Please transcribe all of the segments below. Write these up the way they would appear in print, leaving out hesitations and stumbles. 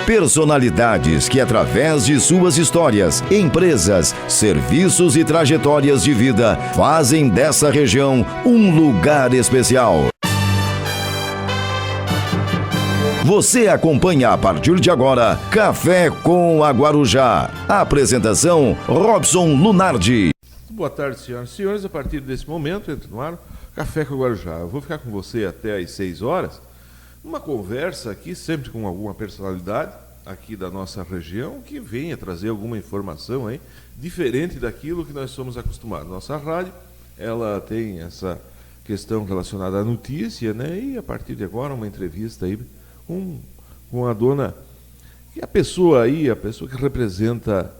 Personalidades que, através de suas histórias, empresas, serviços e trajetórias de vida, fazem dessa região um lugar especial. Você acompanha a partir de agora Café com a Guarujá. Apresentação Robson Lunardi. Boa tarde, senhoras e senhores. A partir desse momento, entra no ar Café com a Guarujá. Eu vou ficar com você até às 6 horas. Uma conversa aqui, sempre com alguma personalidade aqui da nossa região, que venha trazer alguma informação aí, diferente daquilo que nós somos acostumados. Nossa rádio, ela tem essa questão relacionada à notícia, né? E a partir de agora, uma entrevista aí com a dona, que é a pessoa que representa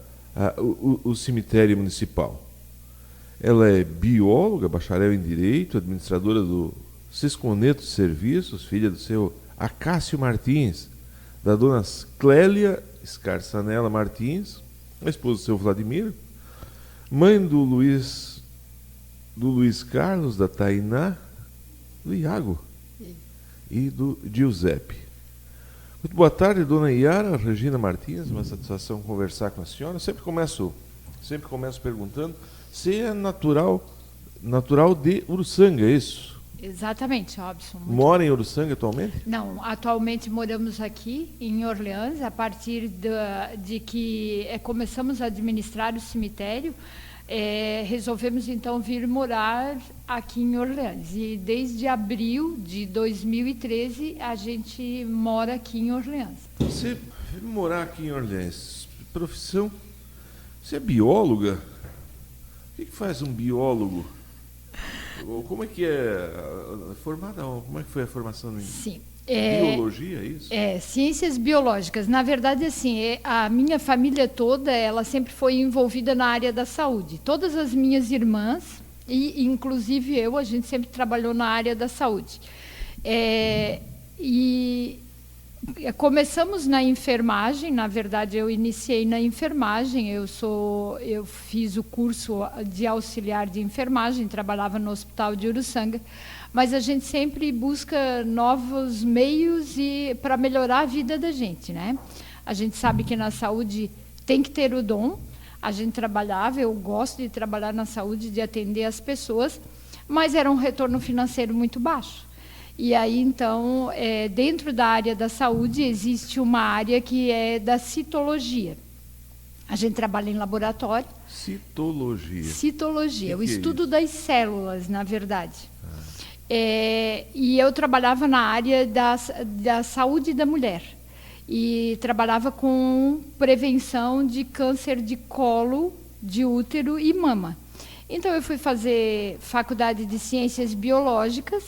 o cemitério municipal. Ela é bióloga, bacharel em Direito, administradora do Sesconeto Serviços, filha do seu Acácio Martins, da dona Clélia Scarsanella Martins, a esposa do seu Vladimir, mãe do Luiz Carlos, da Tainá, do Iago e do Giuseppe. Muito boa tarde, dona Yara Regina Martins, uma satisfação conversar com a senhora. Sempre começo perguntando se é natural de Uruçanga, é isso? Exatamente, Robson. Mora em Uruçanga atualmente? Não, atualmente moramos aqui em Orleans, a partir de que começamos a administrar o cemitério, resolvemos então vir morar aqui em Orleans. E desde abril de 2013 a gente mora aqui em Orleans. Você morar aqui em Orleans, profissão, você é bióloga? O que faz um biólogo? Como é que é formada? Como é que foi a formação em Sim. Biologia, é isso? Ciências biológicas. Na verdade, assim, a minha família toda, ela sempre foi envolvida na área da saúde. Todas as minhas irmãs, e inclusive eu, a gente sempre trabalhou na área da saúde. Começamos na enfermagem. Na verdade, eu iniciei na enfermagem. Eu fiz o curso de auxiliar de enfermagem, trabalhava no Hospital de Uruçanga, mas a gente sempre busca novos meios para melhorar a vida da gente, né? A gente sabe que na saúde tem que ter o dom. A gente trabalhava, eu gosto de trabalhar na saúde, de atender as pessoas, mas era um retorno financeiro muito baixo. E aí, então, dentro da área da saúde, existe uma área que é da citologia. A gente trabalha em laboratório. Citologia. Citologia, o estudo das células, na verdade. E eu trabalhava na área da saúde da mulher. E trabalhava com prevenção de câncer de colo, de útero e mama. Então, eu fui fazer faculdade de Ciências Biológicas,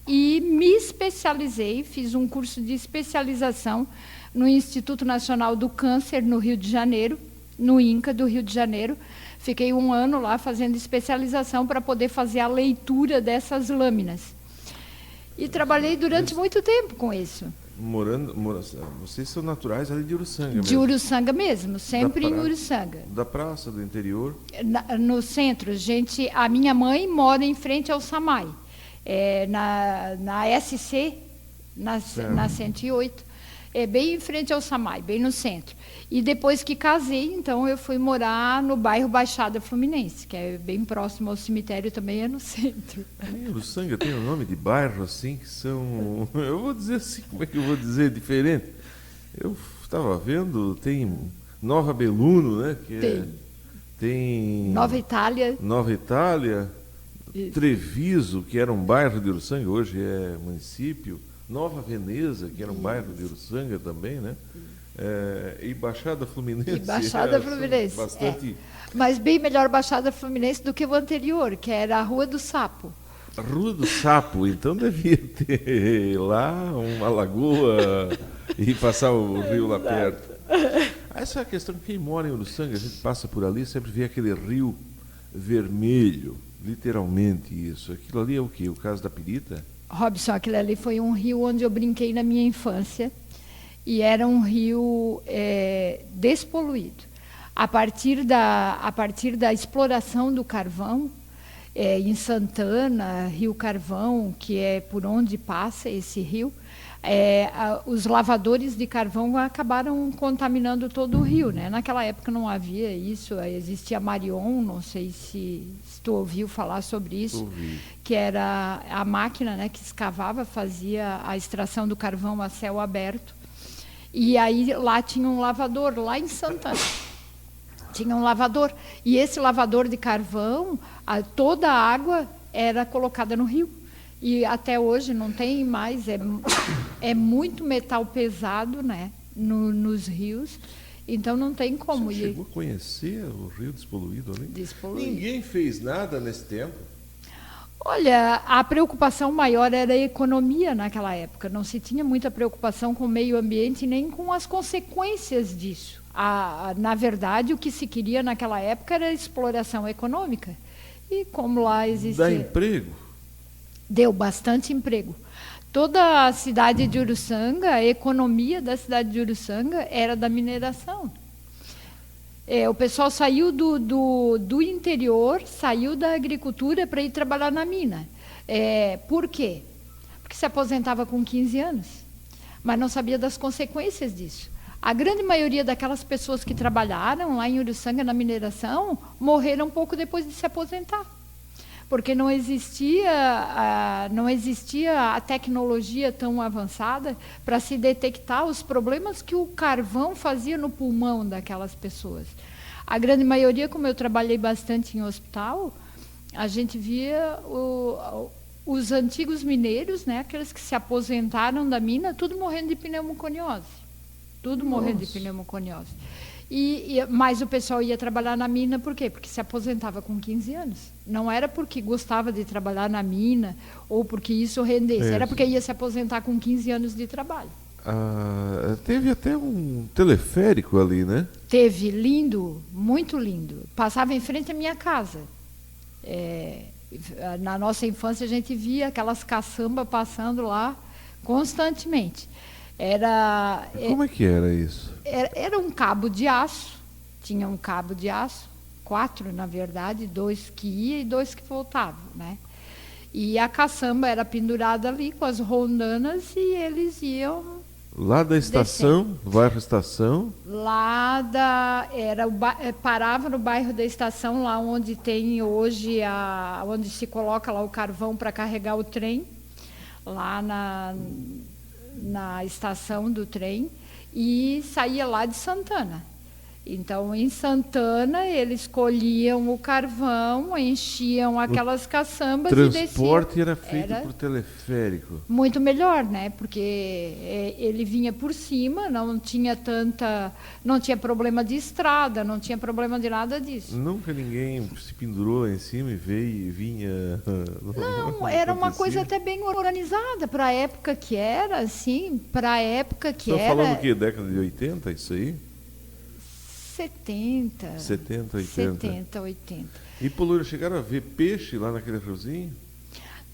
e me especializei, fiz um curso de especialização no Instituto Nacional do Câncer, no Rio de Janeiro, no INCA do Rio de Janeiro. Fiquei 1 ano lá fazendo especialização para poder fazer a leitura dessas lâminas. E trabalhei durante muito tempo com isso. Vocês são naturais ali de Uruçanga mesmo? De Uruçanga mesmo, sempre em Uruçanga. Da praça, do interior? No centro, a minha mãe mora em frente ao SAMAI. Na SC, na 108, bem em frente ao SAMAI, bem no centro. E depois que casei, então eu fui morar no bairro Baixada Fluminense, que é bem próximo ao cemitério, também é no centro. Uruçanga tem um nome de bairro assim, que são, eu vou dizer assim, como é que eu vou dizer, diferente? Eu estava vendo, tem Nova Beluno, né? Tem Nova Itália. Isso. Treviso, que era um bairro de Uruçanga, hoje é município. Nova Veneza, que era um bairro de Uruçanga também, né? E Baixada Fluminense. E Baixada Fluminense. Bastante... Mas bem melhor Baixada Fluminense do que o anterior, que era a Rua do Sapo. A Rua do Sapo, então devia ter lá uma lagoa e passar o rio lá perto. Essa é a questão, quem mora em Uruçanga, a gente passa por ali, sempre vê aquele rio vermelho. Literalmente isso. Aquilo ali é o quê? O caso da Pirita? Robson, aquilo ali foi um rio onde eu brinquei na minha infância. E era um rio despoluído. A partir da exploração do carvão, em Santana, Rio Carvão, que é por onde passa esse rio, os lavadores de carvão acabaram contaminando todo o rio, né? Naquela época não havia isso, existia Marion, não sei se tu ouviu falar sobre isso, que era a máquina, né, que escavava, fazia a extração do carvão a céu aberto. E aí lá tinha um lavador, lá em Santana. Tinha um lavador. E esse lavador de carvão, toda a água era colocada no rio. E até hoje não tem mais, é muito metal pesado, né, nos rios, então não tem como. Você chegou a conhecer o rio despoluído ali? Despoluído. Ninguém fez nada nesse tempo? Olha, a preocupação maior era a economia naquela época, não se tinha muita preocupação com o meio ambiente nem com as consequências disso. Na verdade, o que se queria naquela época era a exploração econômica. E como lá existia... Dá emprego? Deu bastante emprego. Toda a cidade de Uruçanga, a economia da cidade de Uruçanga era da mineração. O pessoal saiu do interior, saiu da agricultura para ir trabalhar na mina. Por quê? Porque se aposentava com 15 anos, mas não sabia das consequências disso. A grande maioria daquelas pessoas que trabalharam lá em Uruçanga na mineração morreram pouco depois de se aposentar. Porque não existia a tecnologia tão avançada para se detectar os problemas que o carvão fazia no pulmão daquelas pessoas. A grande maioria, como eu trabalhei bastante em hospital, a gente via os antigos mineiros, né, aqueles que se aposentaram da mina, tudo morrendo de pneumoconiose. Tudo morrendo de pneumoconiose. Mas o pessoal ia trabalhar na mina por quê? Porque se aposentava com 15 anos. Não era porque gostava de trabalhar na mina ou porque isso rendesse, era porque ia se aposentar com 15 anos de trabalho. Teve até um teleférico ali, né? Teve, lindo, muito lindo. Passava em frente à minha casa. Na nossa infância a gente via aquelas caçambas passando lá constantemente. Como é que era isso? Era um cabo de aço, tinha um cabo de aço, 4 na verdade, 2 que ia e 2 que voltavam, né? E a caçamba era pendurada ali com as rondanas e eles iam lá da estação, do bairro Estação? Parava no bairro da Estação, lá onde tem hoje, onde se coloca lá o carvão para carregar o trem, lá na estação do trem, e saía lá de Santana. Então, em Santana, eles colhiam o carvão, enchiam aquelas caçambas e desciam. O transporte era feito por teleférico. Muito melhor, né? Porque ele vinha por cima, não tinha problema de estrada, não tinha problema de nada disso. Nunca ninguém se pendurou lá em cima e veio e vinha... Não, era uma coisa até bem organizada para a época que era, assim, para a época que era... Estão falando o quê? Década de 80, isso aí? 70, 80. E Polônia, chegaram a ver peixe lá naquele riozinho?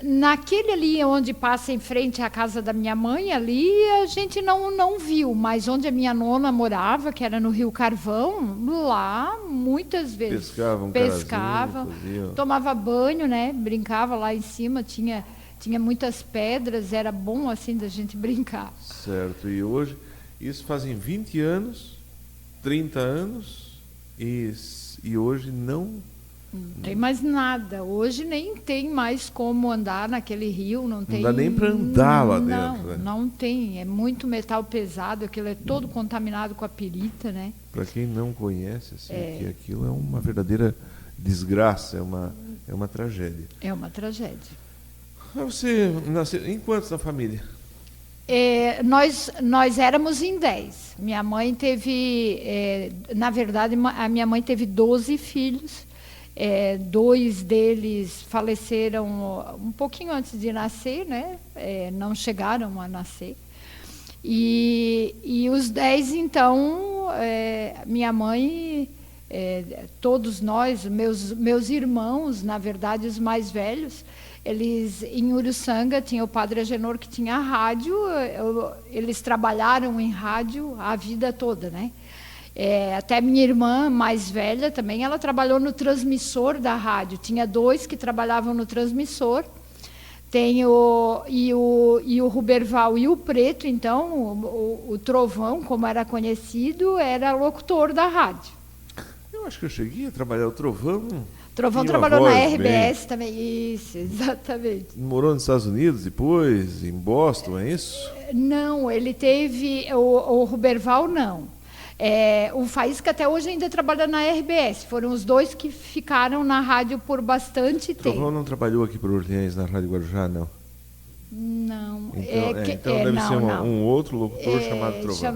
Naquele ali onde passa em frente à casa da minha mãe, ali a gente não viu, mas onde a minha nona morava, que era no Rio Carvão, lá muitas vezes pescavam, tomava banho, né? Brincava lá em cima, tinha muitas pedras, era bom assim da gente brincar. Certo, e hoje, isso fazem 20 anos... 30 anos e hoje não tem mais nada. Hoje nem tem mais como andar naquele rio, não dá nem para andar lá dentro. Né? Não tem, é muito metal pesado, aquilo é todo contaminado com a pirita, né? Para quem não conhece, assim, que aquilo é uma verdadeira desgraça, é uma tragédia. É uma tragédia. Você nasceu em quantos na família? Nós éramos em 10. Minha mãe teve, na verdade, a minha mãe teve 12 filhos. 2 deles faleceram um pouquinho antes de nascer, né? Não chegaram a nascer. E os 10, então, minha mãe, todos nós, meus irmãos, na verdade, os mais velhos, eles, em Uruçanga, tinha o padre Agenor que tinha rádio, eles trabalharam em rádio a vida toda, né? Até minha irmã mais velha também, ela trabalhou no transmissor da rádio. Tinha 2 que trabalhavam no transmissor. Tem o Ruberval e o Preto, então, o Trovão, como era conhecido, era locutor da rádio. Eu acho que eu cheguei a trabalhar o Trovão. Trovão trabalhou na RBS também, isso, exatamente. Morou nos Estados Unidos depois, em Boston, é isso? Não, ele teve, o Ruberval não. O Faísca até hoje ainda trabalha na RBS. Foram os 2 que ficaram na rádio por bastante tempo. O Trovão não trabalhou aqui por Orleans, na Rádio Guarujá, não? Não. Então deve ser um outro locutor chamado Trovão.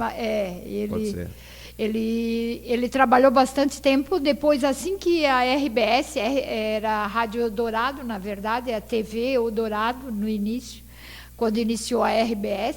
Pode ser. Ele trabalhou bastante tempo. Depois, assim que a RBS, era a Rádio Eldorado, na verdade, a TV Eldorado, no início, quando iniciou a RBS,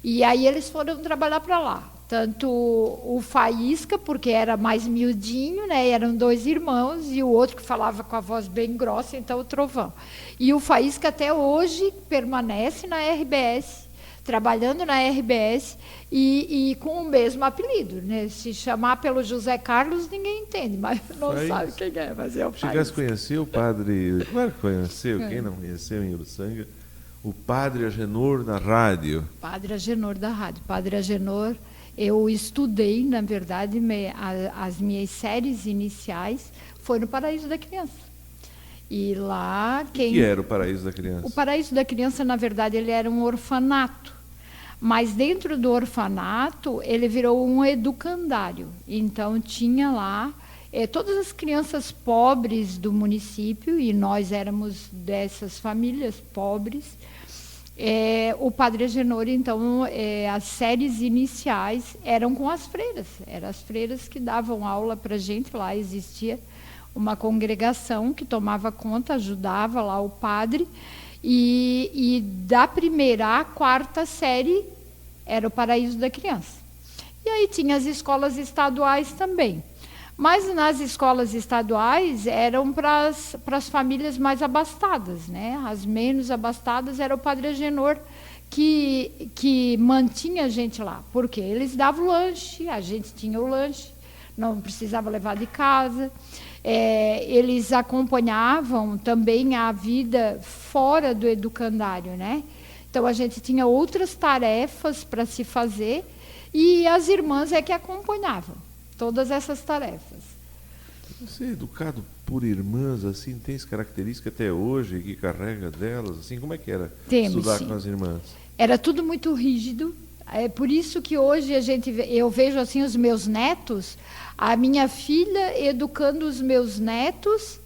e aí eles foram trabalhar para lá. Tanto o Faísca, porque era mais miudinho, né? Eram 2 irmãos, e o outro que falava com a voz bem grossa, então o Trovão. E o Faísca até hoje permanece na RBS, trabalhando na RBS, e com o mesmo apelido, né? Se chamar pelo José Carlos, ninguém entende, mas não sabe quem é, mas é o Faísca. Chegasse a conhecer o padre... Claro que conheceu, quem não conheceu em Uruçanga, o padre Agenor da rádio. Padre Agenor da rádio. Padre Agenor... Eu estudei, na verdade, as minhas séries iniciais foi no Paraíso da Criança. E lá... O que era o Paraíso da Criança? O Paraíso da Criança, na verdade, ele era um orfanato. Mas dentro do orfanato, ele virou um educandário. Então, tinha lá todas as crianças pobres do município, e nós éramos dessas famílias pobres. O Padre Agenor, então, as séries iniciais eram com as freiras. Eram as freiras que davam aula para a gente. Lá existia uma congregação que tomava conta, ajudava lá o padre. E da 1ª à 4ª série era o Paraíso da Criança. E aí tinha as escolas estaduais também. Mas nas escolas estaduais eram para as famílias mais abastadas, né? As menos abastadas era o Padre Agenor que mantinha a gente lá, porque eles davam lanche, a gente tinha o lanche, não precisava levar de casa. Eles acompanhavam também a vida fora do educandário, né? Então a gente tinha outras tarefas para se fazer e as irmãs é que acompanhavam todas essas tarefas. Você é educado por irmãs, assim, tem essa característica até hoje, que carrega delas, assim, como é que era estudar com as irmãs? Era tudo muito rígido, é por isso que hoje eu vejo assim os meus netos, a minha filha educando os meus netos,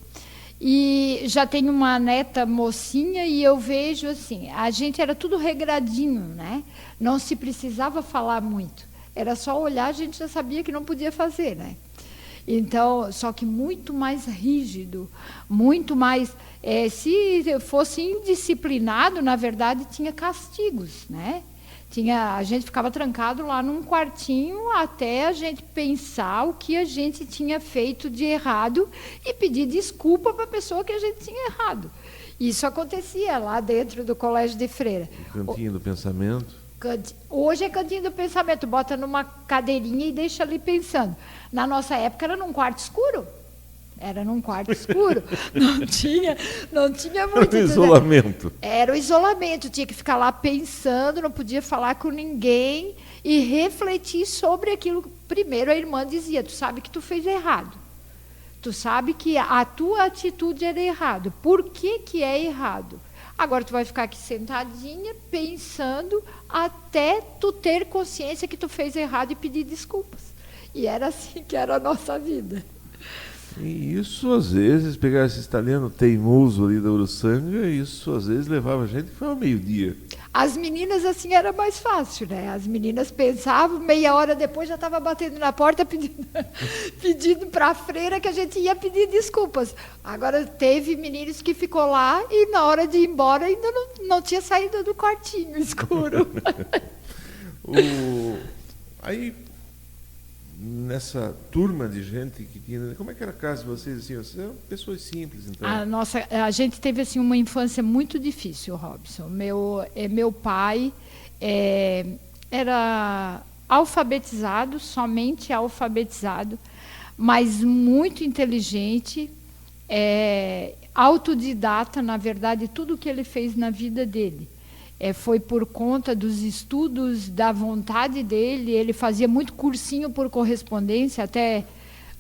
e já tenho uma neta mocinha, e eu vejo assim, a gente era tudo regradinho, né? Não se precisava falar muito. Era só olhar, a gente já sabia que não podia fazer, né? Então, só que muito mais rígido, muito mais... se fosse indisciplinado, na verdade, tinha castigos, né? A gente ficava trancado lá num quartinho até a gente pensar o que a gente tinha feito de errado e pedir desculpa para a pessoa que a gente tinha errado. Isso acontecia lá dentro do colégio de freira. O cantinho do pensamento. Hoje é cantinho do pensamento, bota numa cadeirinha e deixa ali pensando. Na nossa época era num quarto escuro. Era num quarto escuro. Não tinha muito... Era o isolamento. Era o isolamento, tinha que ficar lá pensando, não podia falar com ninguém e refletir sobre aquilo. Primeiro a irmã dizia, tu sabe que tu fez errado. Tu sabe que a tua atitude era errada. Por que é errado? Agora tu vai ficar aqui sentadinha, pensando, até tu ter consciência que tu fez errado e pedir desculpas. E era assim que era a nossa vida. E isso, às vezes, pegar esse italiano teimoso ali da Uruçanga, isso, às vezes, levava a gente que foi ao meio-dia. As meninas, assim, era mais fácil, né? As meninas pensavam, meia hora depois já estava batendo na porta, pedindo para a freira que a gente ia pedir desculpas. Agora, teve meninos que ficou lá e, na hora de ir embora, ainda não tinha saído do quartinho escuro. Aí... Nessa turma de gente que tinha, como é que era a casa de vocês? Assim, vocês eram pessoas simples, então? A gente teve assim uma infância muito difícil, Robson. Meu pai era alfabetizado, somente alfabetizado, mas muito inteligente, autodidata, na verdade, tudo que ele fez na vida dele. Foi por conta dos estudos, da vontade dele. Ele fazia muito cursinho por correspondência, até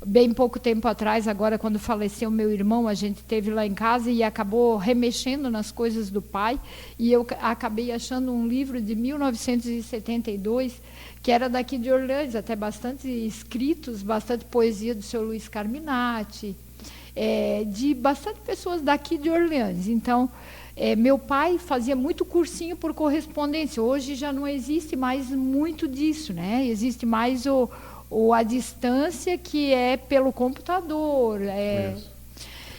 bem pouco tempo atrás, agora quando faleceu meu irmão, a gente esteve lá em casa e acabou remexendo nas coisas do pai, e eu acabei achando um livro de 1972, que era daqui de Orleans, até bastante escritos, bastante poesia do seu Luiz Carminati, de bastante pessoas daqui de Orleans. Então, meu pai fazia muito cursinho por correspondência. Hoje já não existe mais muito disso, né? Existe mais a distância, que é pelo computador.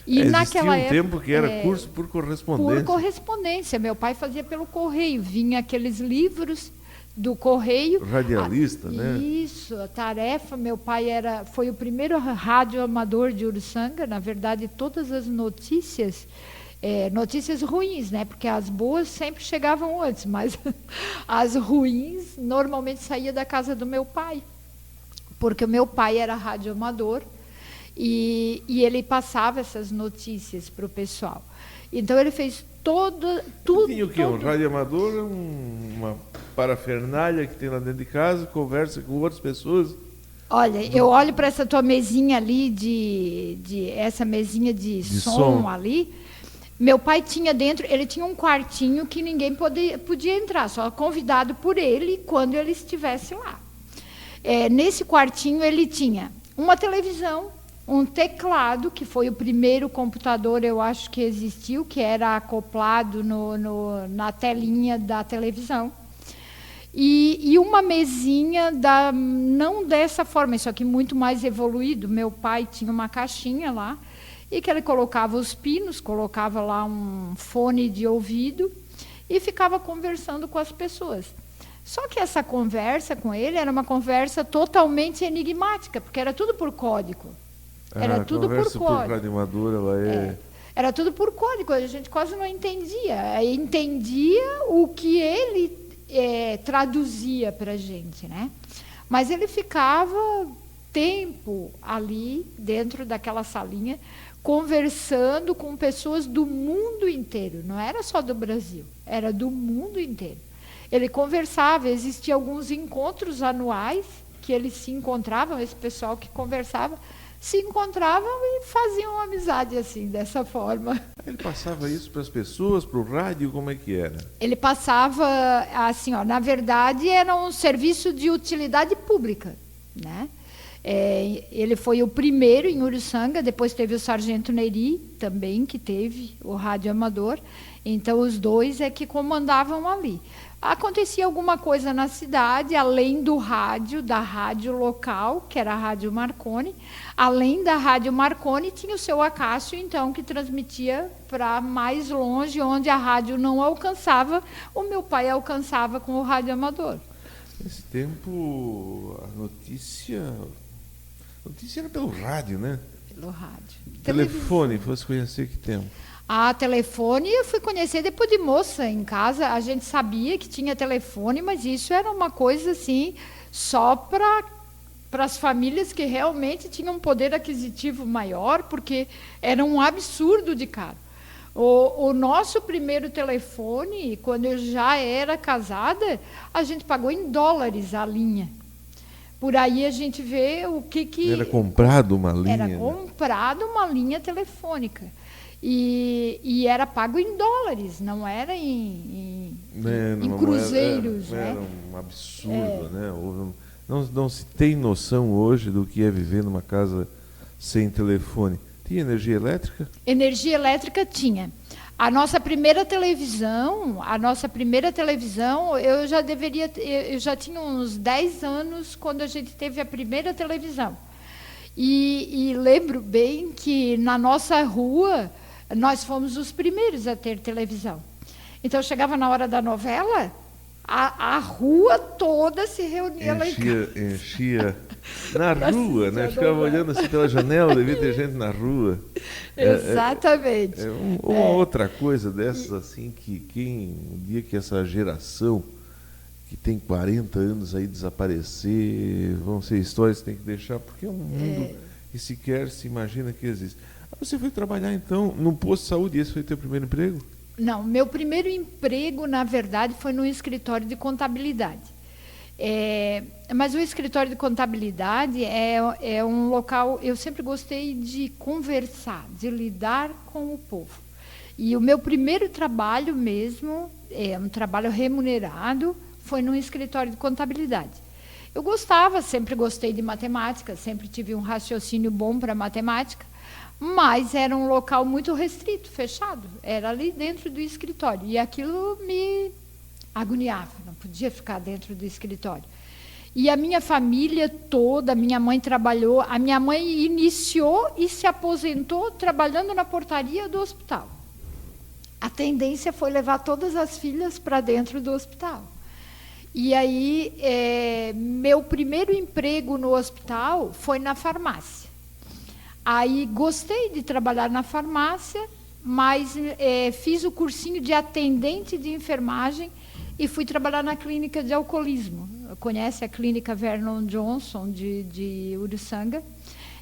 E naquela época, tempo que era curso por correspondência. Por correspondência. Meu pai fazia pelo correio. Vinha aqueles livros do correio. Radialista, né? Isso, a tarefa. Meu pai foi o primeiro rádio amador de Uruçanga. Na verdade, todas as notícias... notícias ruins, né? Porque as boas sempre chegavam antes, mas as ruins normalmente saíam da casa do meu pai, porque o meu pai era radioamador e ele passava essas notícias para o pessoal. Então ele fez tudo. Tinha o quê? Um radioamador, uma parafernália que tem lá dentro de casa, conversa com outras pessoas. Olha, eu olho para essa tua mesinha ali, essa mesinha de som ali. Meu pai tinha dentro, ele tinha um quartinho que ninguém podia entrar, só convidado por ele quando ele estivesse lá. Nesse quartinho ele tinha uma televisão, um teclado, que foi o primeiro computador, eu acho, que existiu, que era acoplado na telinha da televisão. E uma mesinha, não dessa forma, isso aqui muito mais evoluído. Meu pai tinha uma caixinha lá, e que ele colocava os pinos, colocava lá um fone de ouvido e ficava conversando com as pessoas. Só que essa conversa com ele era uma conversa totalmente enigmática, porque era tudo por código. Era tudo por código. Era tudo por código, a gente quase não entendia. Entendia o que ele traduzia para a gente, né? Mas ele ficava tempo ali, dentro daquela salinha, conversando com pessoas do mundo inteiro. Não era só do Brasil, era do mundo inteiro. Ele conversava, existiam alguns encontros anuais que eles se encontravam, esse pessoal que conversava, se encontravam e faziam uma amizade assim, dessa forma. Ele passava isso para as pessoas, para o rádio, como é que era? Ele passava, assim, na verdade, era um serviço de utilidade pública, né? Ele foi o primeiro em Uruçanga, depois teve o Sargento Neri também, que teve o rádio amador. Então, os dois que comandavam ali. Acontecia alguma coisa na cidade, além do rádio, da rádio local, que era a Rádio Marconi. Além da Rádio Marconi, tinha o seu Acácio, então, que transmitia para mais longe, onde a rádio não alcançava, o meu pai alcançava com o rádio amador. Nesse tempo, a notícia era pelo rádio, né? Pelo rádio. Telefone, fosse conhecer que tempo? Telefone eu fui conhecer depois de moça em casa. A gente sabia que tinha telefone, mas isso era uma coisa assim, só para as famílias que realmente tinham um poder aquisitivo maior, porque era um absurdo de caro. O nosso primeiro telefone, quando eu já era casada, a gente pagou em dólares a linha. Por aí a gente vê o que... Era comprado uma linha? Era comprado uma linha telefônica. E era pago em dólares, não era em cruzeiros. Era um absurdo, né? Não se tem noção hoje do que é viver numa casa sem telefone. Tinha energia elétrica? Energia elétrica tinha. A nossa primeira televisão, eu já tinha uns 10 anos quando a gente teve a primeira televisão. E lembro bem que na nossa rua nós fomos os primeiros a ter televisão. Então chegava na hora da novela, a rua toda se reunia lá em casa. Enchia na rua, né? Ficava olhando assim pela janela, devia ter gente na rua. Exatamente. Uma outra coisa dessas, assim, que um dia que essa geração que tem 40 anos aí desaparecer, vão ser histórias que tem que deixar, porque é um mundo que sequer se imagina que existe. Você foi trabalhar, então, num posto de saúde, esse foi o teu primeiro emprego? Não, meu primeiro emprego, na verdade, foi no escritório de contabilidade. Mas o escritório de contabilidade é um local... Eu sempre gostei de conversar, de lidar com o povo. E o meu primeiro trabalho mesmo, um trabalho remunerado, foi no escritório de contabilidade. Eu sempre gostei de matemática, sempre tive um raciocínio bom para matemática, mas era um local muito restrito, fechado. Era ali dentro do escritório. E aquilo me agoniava, não podia ficar dentro do escritório. E a minha família toda, minha mãe trabalhou, a minha mãe iniciou e se aposentou trabalhando na portaria do hospital. A tendência foi levar todas as filhas para dentro do hospital. E aí, meu primeiro emprego no hospital foi na farmácia. Aí, gostei de trabalhar na farmácia, mas fiz o cursinho de atendente de enfermagem e fui trabalhar na clínica de alcoolismo. Conhece a clínica Vernon Johnson, de Uruçanga?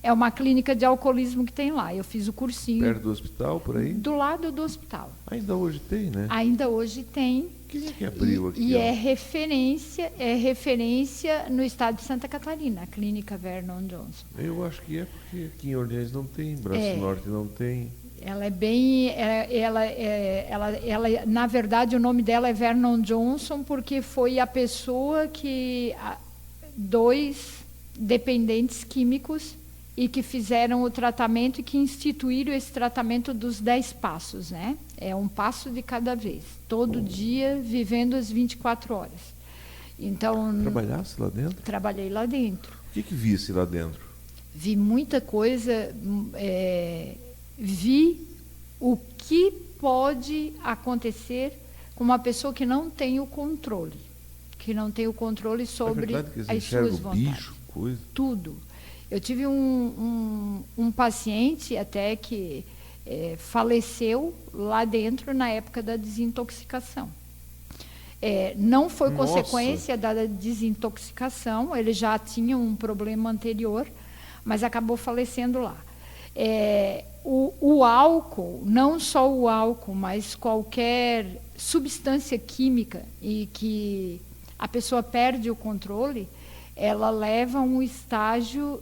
É uma clínica de alcoolismo que tem lá. Eu fiz o cursinho. Perto do hospital, por aí? Do lado do hospital. Ainda hoje tem, né? Ainda hoje tem. Quem é que abriu aqui? E é referência no estado de Santa Catarina, a clínica Vernon Johnson. Eu acho que é porque aqui em Orleans não tem, Braço Norte não tem. Ela é bem... na verdade, o nome dela é Vernon Johnson porque foi a pessoa que... 2 dependentes químicos e que fizeram o tratamento e que instituíram esse tratamento dos 10 passos, né? É um passo de cada vez, todo dia, vivendo as 24 horas. Então... Trabalhasse lá dentro? Trabalhei lá dentro. O que visse lá dentro? Vi muita coisa, vi o que pode acontecer com uma pessoa que não tem o controle, sobre as suas vontades. Bicho, coisa. Tudo. Eu tive um paciente até que faleceu lá dentro na época da desintoxicação. Não foi consequência da desintoxicação, ele já tinha um problema anterior, mas acabou falecendo lá. O álcool, não só o álcool, mas qualquer substância química e que a pessoa perde o controle, ela leva a um estágio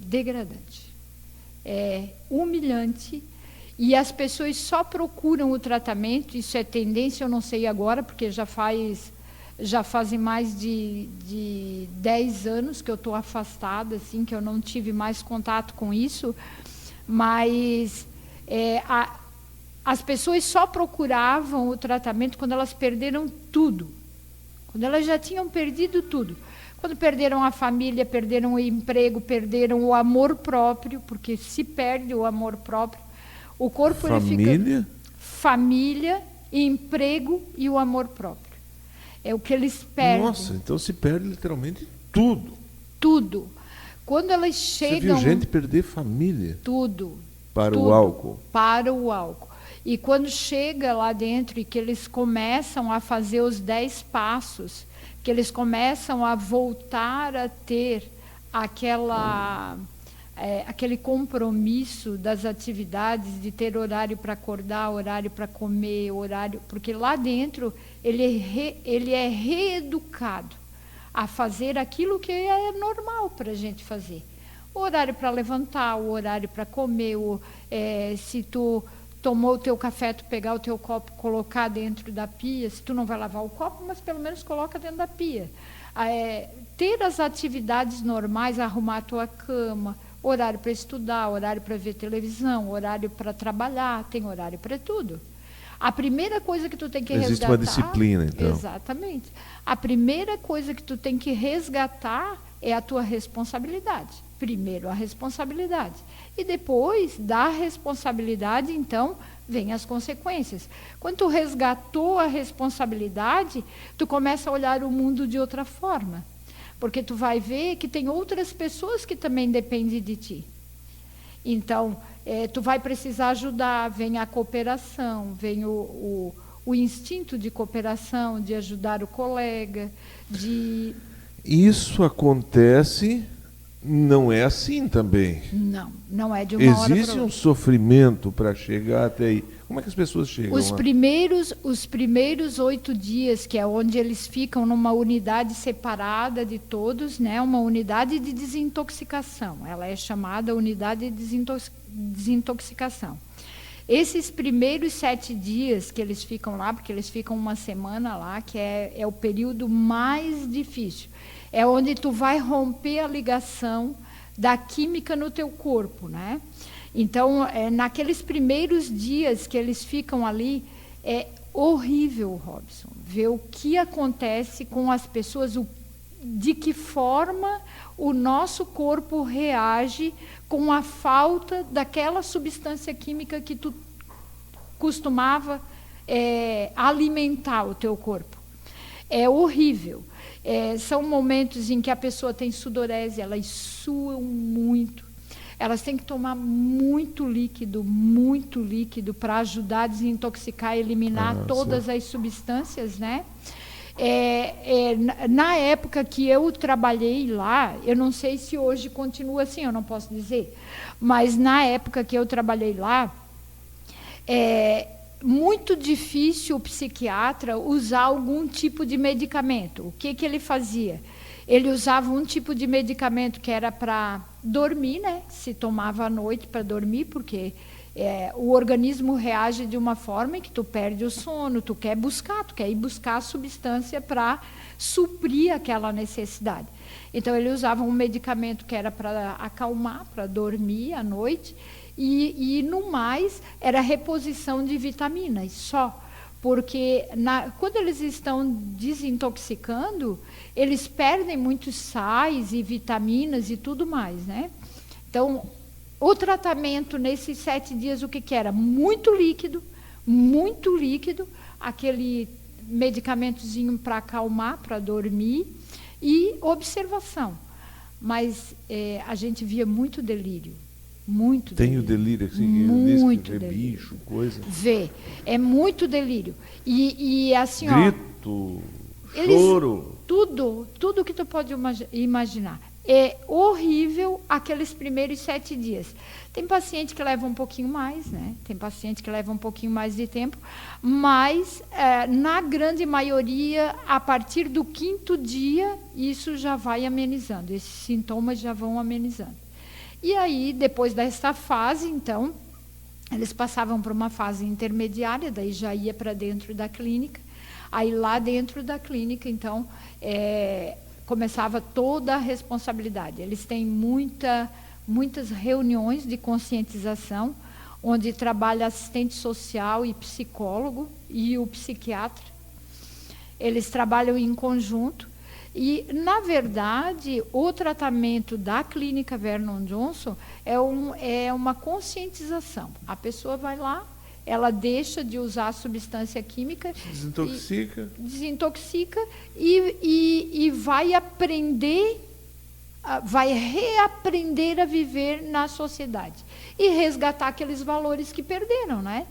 degradante, humilhante, e as pessoas só procuram o tratamento. Isso é tendência, eu não sei agora, porque já fazem mais de 10 anos que eu estou afastada, assim, que eu não tive mais contato com isso, mas as pessoas só procuravam o tratamento quando elas perderam tudo, quando elas já tinham perdido tudo. Quando perderam a família, perderam o emprego, perderam o amor próprio, porque se perde o amor próprio, o corpo ele fica... Família, emprego e o amor próprio. É o que eles perdem. Nossa, então se perde literalmente tudo. Tudo. Quando elas chegam... Você viu gente perder família? Tudo. Para o álcool? Para o álcool. E quando chega lá dentro e que eles começam a fazer os 10 passos, que eles começam a voltar a ter aquele compromisso das atividades, de ter horário para acordar, horário para comer, porque lá dentro ele é reeducado a fazer aquilo que é normal para a gente fazer. O horário para levantar, o horário para comer, se tu tomou o teu café, tu pegar o teu copo, colocar dentro da pia, se tu não vai lavar o copo, mas pelo menos coloca dentro da pia. Ter as atividades normais, arrumar a tua cama, horário para estudar, horário para ver televisão, horário para trabalhar, tem horário para tudo. A primeira coisa que tu tem que resgatar... Existe uma disciplina, então. Exatamente. A primeira coisa que tu tem que resgatar é a tua responsabilidade. Primeiro a responsabilidade. E depois da responsabilidade, então, vem as consequências. Quando tu resgatou a responsabilidade, tu começa a olhar o mundo de outra forma. Porque tu vai ver que tem outras pessoas que também dependem de ti. Então, tu vai precisar ajudar, vem a cooperação, vem o o instinto de cooperação, de ajudar o colega, de... Isso acontece, não é assim também. Não, não é de uma hora para outra. Existe um sofrimento para chegar até aí. Como é que as pessoas chegam Os lá? primeiros 8 dias, que é onde eles ficam numa unidade separada de todos, né, uma unidade de desintoxicação. Ela é chamada unidade de desintoxicação. Esses primeiros 7 dias que eles ficam lá, porque eles ficam uma semana lá, que é o período mais difícil. É onde tu vai romper a ligação da química no teu corpo, né? Então, naqueles primeiros dias que eles ficam ali, é horrível, Robson, ver o que acontece com as pessoas, de que forma o nosso corpo reage com a falta daquela substância química que tu costumava alimentar o teu corpo. É horrível. São momentos em que a pessoa tem sudorese, elas suam muito. Elas têm que tomar muito líquido para ajudar a desintoxicar, eliminar todas as substâncias, né? Na época que eu trabalhei lá, eu não sei se hoje continua assim, eu não posso dizer, mas na época que eu trabalhei lá, muito difícil o psiquiatra usar algum tipo de medicamento. O que ele fazia? Ele usava um tipo de medicamento que era para dormir, né? Se tomava à noite para dormir, porque o organismo reage de uma forma em que tu perde o sono, tu quer ir buscar a substância para suprir aquela necessidade. Então, ele usava um medicamento que era para acalmar, para dormir à noite, e no mais, era reposição de vitaminas só. Porque quando eles estão desintoxicando, eles perdem muitos sais e vitaminas e tudo mais, né? Então, o tratamento nesses 7 dias, o que era? Muito líquido, aquele medicamentozinho para acalmar, para dormir, e observação. Mas a gente via muito delírio. Tem o delírio, assim, muito que vê delírio. bicho, coisa. Vê, é muito delírio. E assim, grito, choro. Tudo que tu pode imaginar. É horrível aqueles primeiros 7 dias. Tem paciente que leva um pouquinho mais, né? Tem paciente que leva um pouquinho mais de tempo, mas na grande maioria, a partir do 5º dia, isso já vai amenizando, esses sintomas já vão amenizando. E aí, depois dessa fase, então, eles passavam para uma fase intermediária, daí já ia para dentro da clínica. Aí, lá dentro da clínica, então, começava toda a responsabilidade. Eles têm muitas reuniões de conscientização, onde trabalha assistente social e psicólogo e o psiquiatra. Eles trabalham em conjunto. E, na verdade, o tratamento da clínica Vernon Johnson é uma conscientização. A pessoa vai lá, ela deixa de usar a substância química, desintoxica e vai reaprender a viver na sociedade e resgatar aqueles valores que perderam, né?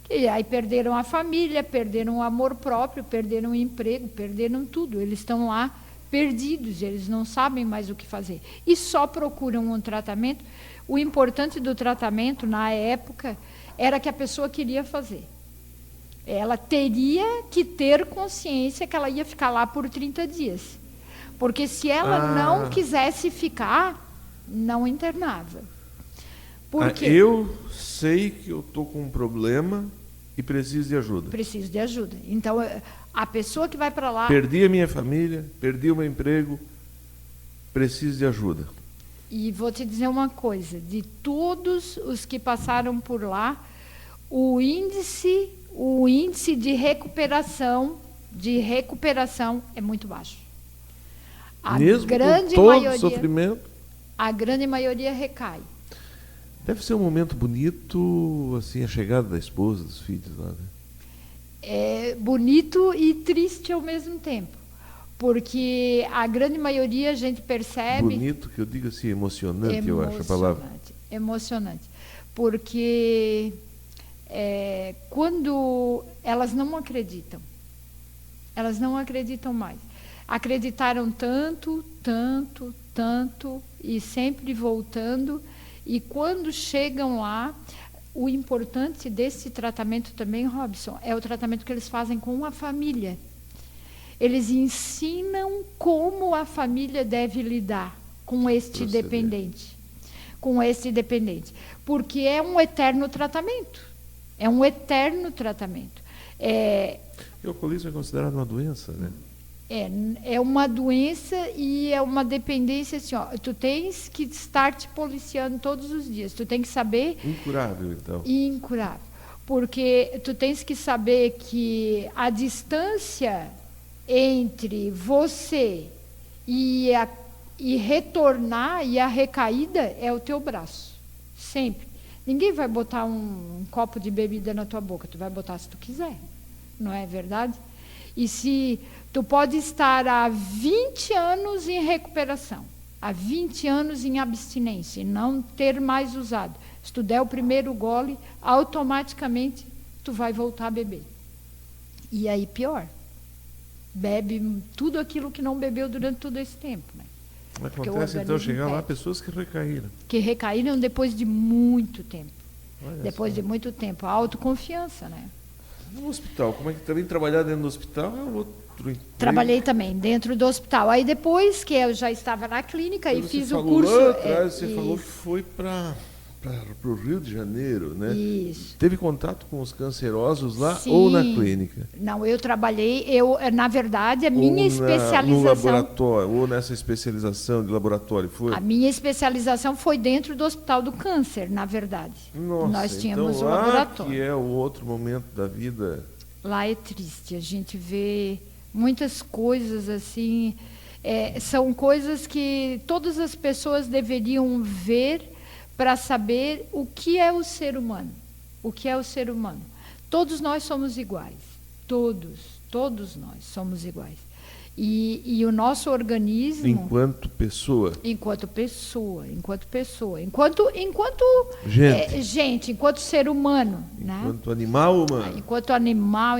E aí perderam a família, perderam o amor próprio, perderam o emprego, perderam tudo. Eles estão lá perdidos, eles não sabem mais o que fazer. E só procuram um tratamento. O importante do tratamento, na época, era que a pessoa queria fazer. Ela teria que ter consciência que ela ia ficar lá por 30 dias. Porque se ela não quisesse ficar, não internava. Por quê? Eu sei que eu estou com um problema e preciso de ajuda. Preciso de ajuda. Então, a pessoa que vai para lá... Perdi a minha família, perdi o meu emprego, preciso de ajuda. E vou te dizer uma coisa, de todos os que passaram por lá, o índice de recuperação é muito baixo. Mesmo com todo o sofrimento? A grande maioria recai. Deve ser um momento bonito, assim, a chegada da esposa, dos filhos lá, né? É bonito e triste ao mesmo tempo, porque a grande maioria a gente percebe... Bonito, que eu digo assim, emocionante, eu acho a palavra. Emocionante, porque quando elas não acreditam. Elas não acreditam mais. Acreditaram tanto, tanto, tanto, e sempre voltando. E quando chegam lá, o importante desse tratamento também, Robson, é o tratamento que eles fazem com a família. Eles ensinam como a família deve lidar com este dependente. Com este dependente. Porque é um eterno tratamento. É um eterno tratamento. O alcoolismo é considerado uma doença, né? É uma doença e é uma dependência assim, ó, tu tens que estar te policiando todos os dias, tu tem que saber... Incurável, então. Incurável. Porque tu tens que saber que a distância entre você e retornar e a recaída é o teu braço. Sempre. Ninguém vai botar um copo de bebida na tua boca, tu vai botar se tu quiser. Não é verdade? E se tu pode estar há 20 anos em recuperação, há 20 anos em abstinência, e não ter mais usado. Se tu der o primeiro gole, automaticamente tu vai voltar a beber. E aí pior. Bebe tudo aquilo que não bebeu durante todo esse tempo. Né? Acontece então chegar lá pessoas que recaíram. Que recaíram depois de muito tempo. Olha depois só. de muito tempo. A autoconfiança, né? No hospital, como é que também trabalhar dentro do hospital é outro emprego? Trabalhei também dentro do hospital. Aí depois que eu já estava na clínica e fiz o curso... Lá atrás, você falou que foi para o Rio de Janeiro, né? Isso. Teve contato com os cancerosos lá? Sim. Ou na clínica? Não, eu trabalhei, na verdade, a minha especialização... No laboratório, ou nessa especialização de laboratório, foi? A minha especialização foi dentro do Hospital do Câncer, na verdade. Nossa, nós tínhamos então, um laboratório. Que é o outro momento da vida. Lá é triste, a gente vê muitas coisas assim, são coisas que todas as pessoas deveriam ver para saber o que é o ser humano. O que é o ser humano? Todos nós somos iguais. Todos nós somos iguais. E o nosso organismo... Enquanto pessoa. Enquanto gente, enquanto ser humano. Enquanto né? Animal humano. Enquanto animal,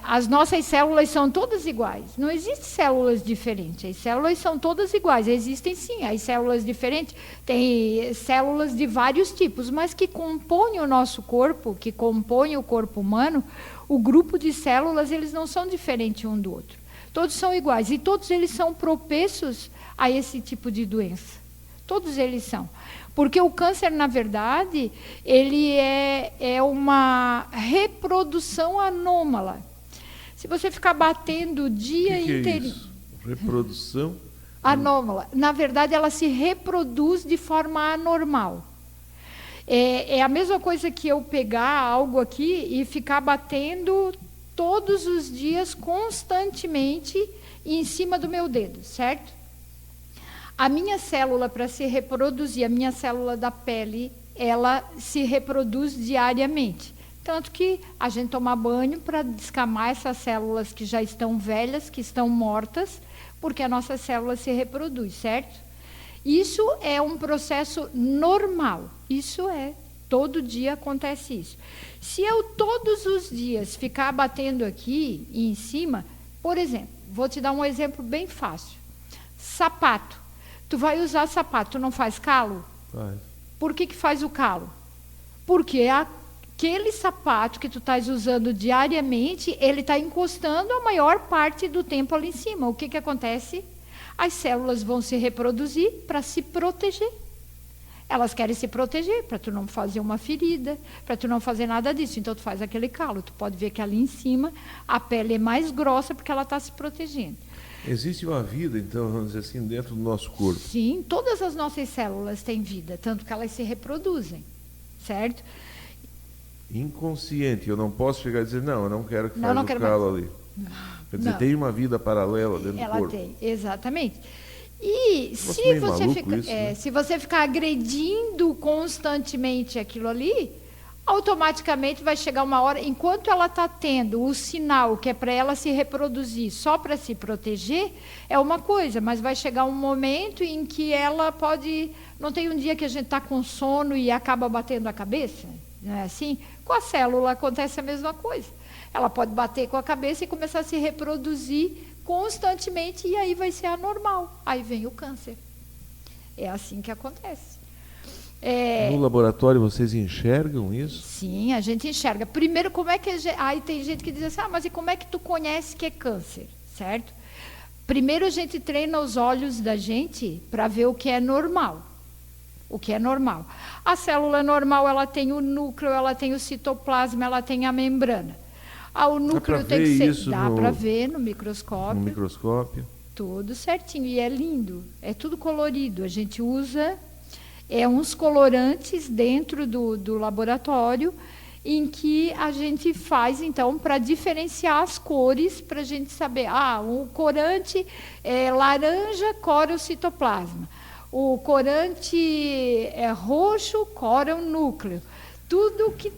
as nossas células são todas iguais. Não existem células diferentes. As células são todas iguais. Existem, sim, as células diferentes. Tem células de vários tipos, mas que compõem o nosso corpo, que compõem o corpo humano, o grupo de células, eles não são diferentes um do outro. Todos são iguais. E todos eles são propensos a esse tipo de doença. Todos eles são. Porque o câncer, na verdade, ele é uma reprodução anômala. Se você ficar batendo o dia inteiro... É isso? Reprodução? Anômala. Na verdade, ela se reproduz de forma anormal. É a mesma coisa que eu pegar algo aqui e ficar batendo todos os dias, constantemente, em cima do meu dedo, certo? A minha célula, para se reproduzir, a minha célula da pele, ela se reproduz diariamente. Tanto que a gente toma banho para descamar essas células que já estão velhas, que estão mortas, porque a nossa célula se reproduz, certo? Isso é um processo normal. Todo dia acontece isso. Se eu todos os dias ficar batendo aqui e em cima, por exemplo, vou te dar um exemplo bem fácil. Sapato. Tu vai usar sapato, tu não faz calo? Faz. Por que faz o calo? Porque aquele sapato que tu estás usando diariamente, ele está encostando a maior parte do tempo ali em cima. O que acontece? As células vão se reproduzir para se proteger. Elas querem se proteger, para tu não fazer uma ferida, para tu não fazer nada disso. Então, tu faz aquele calo. Tu pode ver que ali em cima a pele é mais grossa porque ela está se protegendo. Existe uma vida, então, vamos dizer assim, dentro do nosso corpo? Sim, todas as nossas células têm vida, tanto que elas se reproduzem, certo? Inconsciente. Eu não posso chegar e dizer, não, eu não quero que faça o calo ali. Quer dizer, tem uma vida paralela dentro do corpo. Ela tem, exatamente. E se você ficar agredindo constantemente aquilo ali, automaticamente vai chegar uma hora, enquanto ela está tendo o sinal que é para ela se reproduzir só para se proteger, é uma coisa, mas vai chegar um momento em que ela pode... Não tem um dia que a gente está com sono e acaba batendo a cabeça? Não é assim? Com a célula acontece a mesma coisa. Ela pode bater com a cabeça e começar a se reproduzir constantemente, e aí vai ser anormal. Aí vem o câncer. É assim que acontece. No laboratório vocês enxergam isso? Sim, a gente enxerga. Primeiro, como é que... Aí tem gente que diz assim, mas e como é que tu conhece que é câncer? Certo? Primeiro a gente treina os olhos da gente para ver o que é normal. O que é normal. A célula normal, ela tem o núcleo, ela tem o citoplasma, ela tem a membrana. O núcleo tem que ser... Dá para ver no microscópio. No microscópio. Tudo certinho. E é lindo. É tudo colorido. A gente usa uns colorantes dentro do laboratório, em que a gente faz, então, para diferenciar as cores, para a gente saber, o corante laranja cora o citoplasma, o corante roxo cora o núcleo. Tudo que...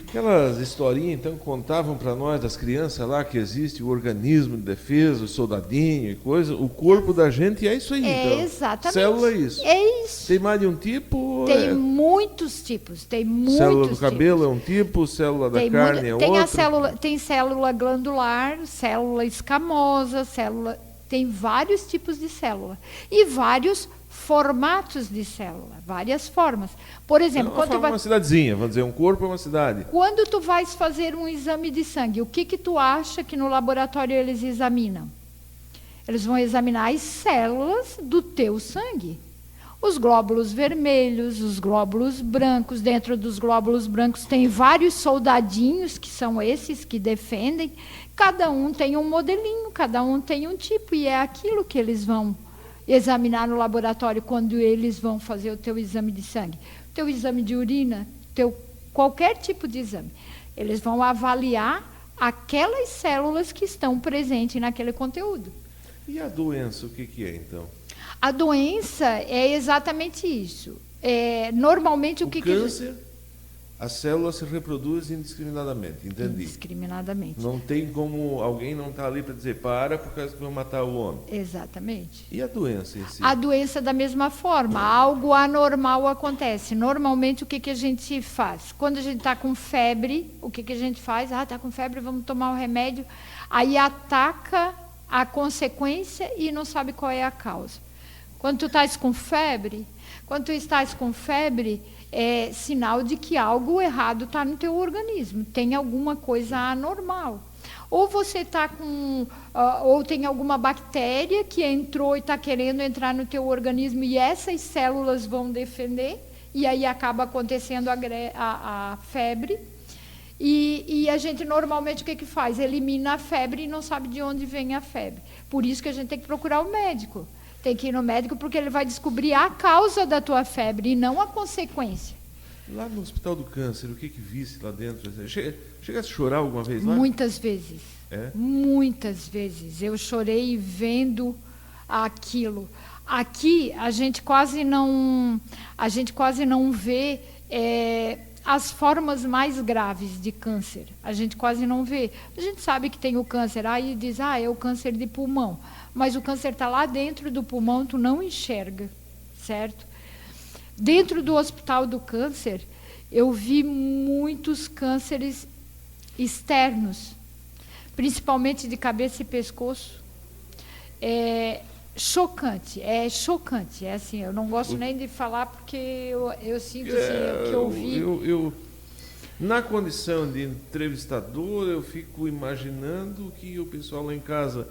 Aquelas historinhas, então, contavam para nós, das crianças lá, que existe o organismo de defesa, o soldadinho e coisa, o corpo da gente, e é isso aí, então. Exatamente. Célula é isso. É isso. Tem mais de um tipo? Tem muitos tipos, tem muitos Célula do tipos. cabelo é um tipo, célula da carne é outro. Tem célula glandular, célula escamosa, tem vários tipos de célula. E vários formatos de célula, várias formas. Por exemplo, quando uma cidadezinha, vamos dizer, um corpo é uma cidade. Quando tu vais fazer um exame de sangue, o que tu acha que no laboratório eles examinam? Eles vão examinar as células do teu sangue. Os glóbulos vermelhos, os glóbulos brancos. Dentro dos glóbulos brancos tem vários soldadinhos, que são esses que defendem. Cada um tem um modelinho, cada um tem um tipo, e é aquilo que eles vão examinar no laboratório quando eles vão fazer o teu exame de sangue. O teu exame de urina, qualquer tipo de exame. Eles vão avaliar aquelas células que estão presentes naquele conteúdo. E a doença, o que é, então? A doença é exatamente isso. Normalmente, o câncer, as células se reproduzem indiscriminadamente, entendi. Indiscriminadamente. Não tem como alguém não estar ali para dizer, para, por causa que vai matar o homem. Exatamente. E a doença em si? A doença da mesma forma. Algo anormal acontece. Normalmente, o que a gente faz? Quando a gente está com febre, o que a gente faz? Está com febre, vamos tomar o remédio. Aí ataca a consequência e não sabe qual é a causa. Quando tu estás com febre, é sinal de que algo errado está no teu organismo, tem alguma coisa anormal. Ou você está com, ou tem alguma bactéria que entrou e está querendo entrar no teu organismo e essas células vão defender, e aí acaba acontecendo a febre. E a gente normalmente o que faz? Elimina a febre e não sabe de onde vem a febre. Por isso que a gente tem que procurar o médico. Tem que ir no médico porque ele vai descobrir a causa da tua febre e não a consequência. Lá no Hospital do Câncer, o que visse lá dentro? Chegasse a chorar alguma vez lá? Muitas vezes. Muitas vezes. Eu chorei vendo aquilo. Aqui a gente quase não vê as formas mais graves de câncer. A gente quase não vê. A gente sabe que tem o câncer, aí diz, é o câncer de pulmão. Mas o câncer está lá dentro do pulmão, tu não enxerga, certo? Dentro do Hospital do Câncer, eu vi muitos cânceres externos, principalmente de cabeça e pescoço. É chocante. É assim, eu não gosto nem de falar porque eu sinto assim, o que eu vi. Na condição de entrevistador, eu fico imaginando que o pessoal lá em casa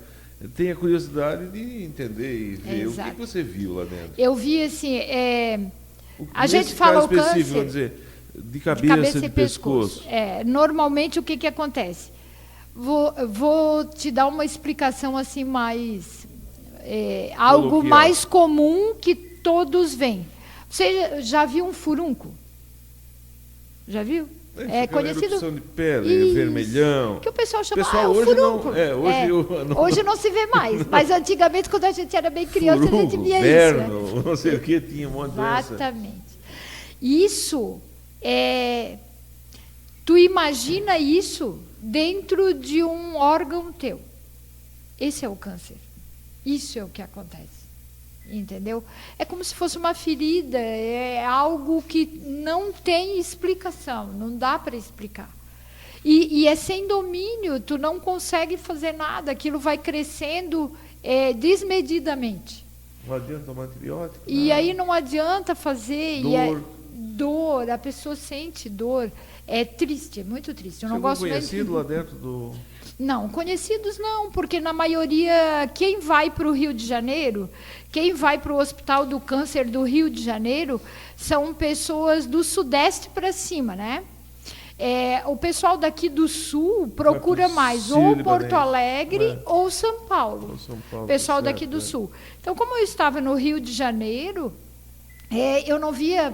tem a curiosidade de entender e ver. O que você viu lá dentro? Eu vi assim, a gente fala o câncer vamos dizer, de cabeça e pescoço. Normalmente o que acontece? Vou te dar uma explicação assim mais algo mais comum que todos veem. Você já viu um furúnculo? Já viu? É conhecido. Erupção de pele, vermelhão. Que o pessoal chama hoje furúnculo. Hoje não se vê mais. Mas antigamente, quando a gente era bem criança, a gente via verno, isso. Não sei o que, tinha um monte de doença. Exatamente. Isso tu imagina isso dentro de um órgão teu. Esse é o câncer. Isso é o que acontece. entendeu? É como se fosse uma ferida, é algo que não tem explicação, não dá para explicar. E é sem domínio, tu não consegue fazer nada, aquilo vai crescendo desmedidamente. Não adianta tomar antibiótico. E aí não adianta fazer. Dor. Dor, a pessoa sente dor. É triste, é muito triste. Eu não gosto nem conhecido lá dentro do... Não, conhecidos não, porque na maioria, quem vai para o Rio de Janeiro, quem vai para o Hospital do Câncer do Rio de Janeiro, são pessoas do Sudeste para cima, né? O pessoal daqui do Sul procura mais ou Porto Alegre ou São Paulo. Pessoal daqui do Sul. Então, como eu estava no Rio de Janeiro, eu não via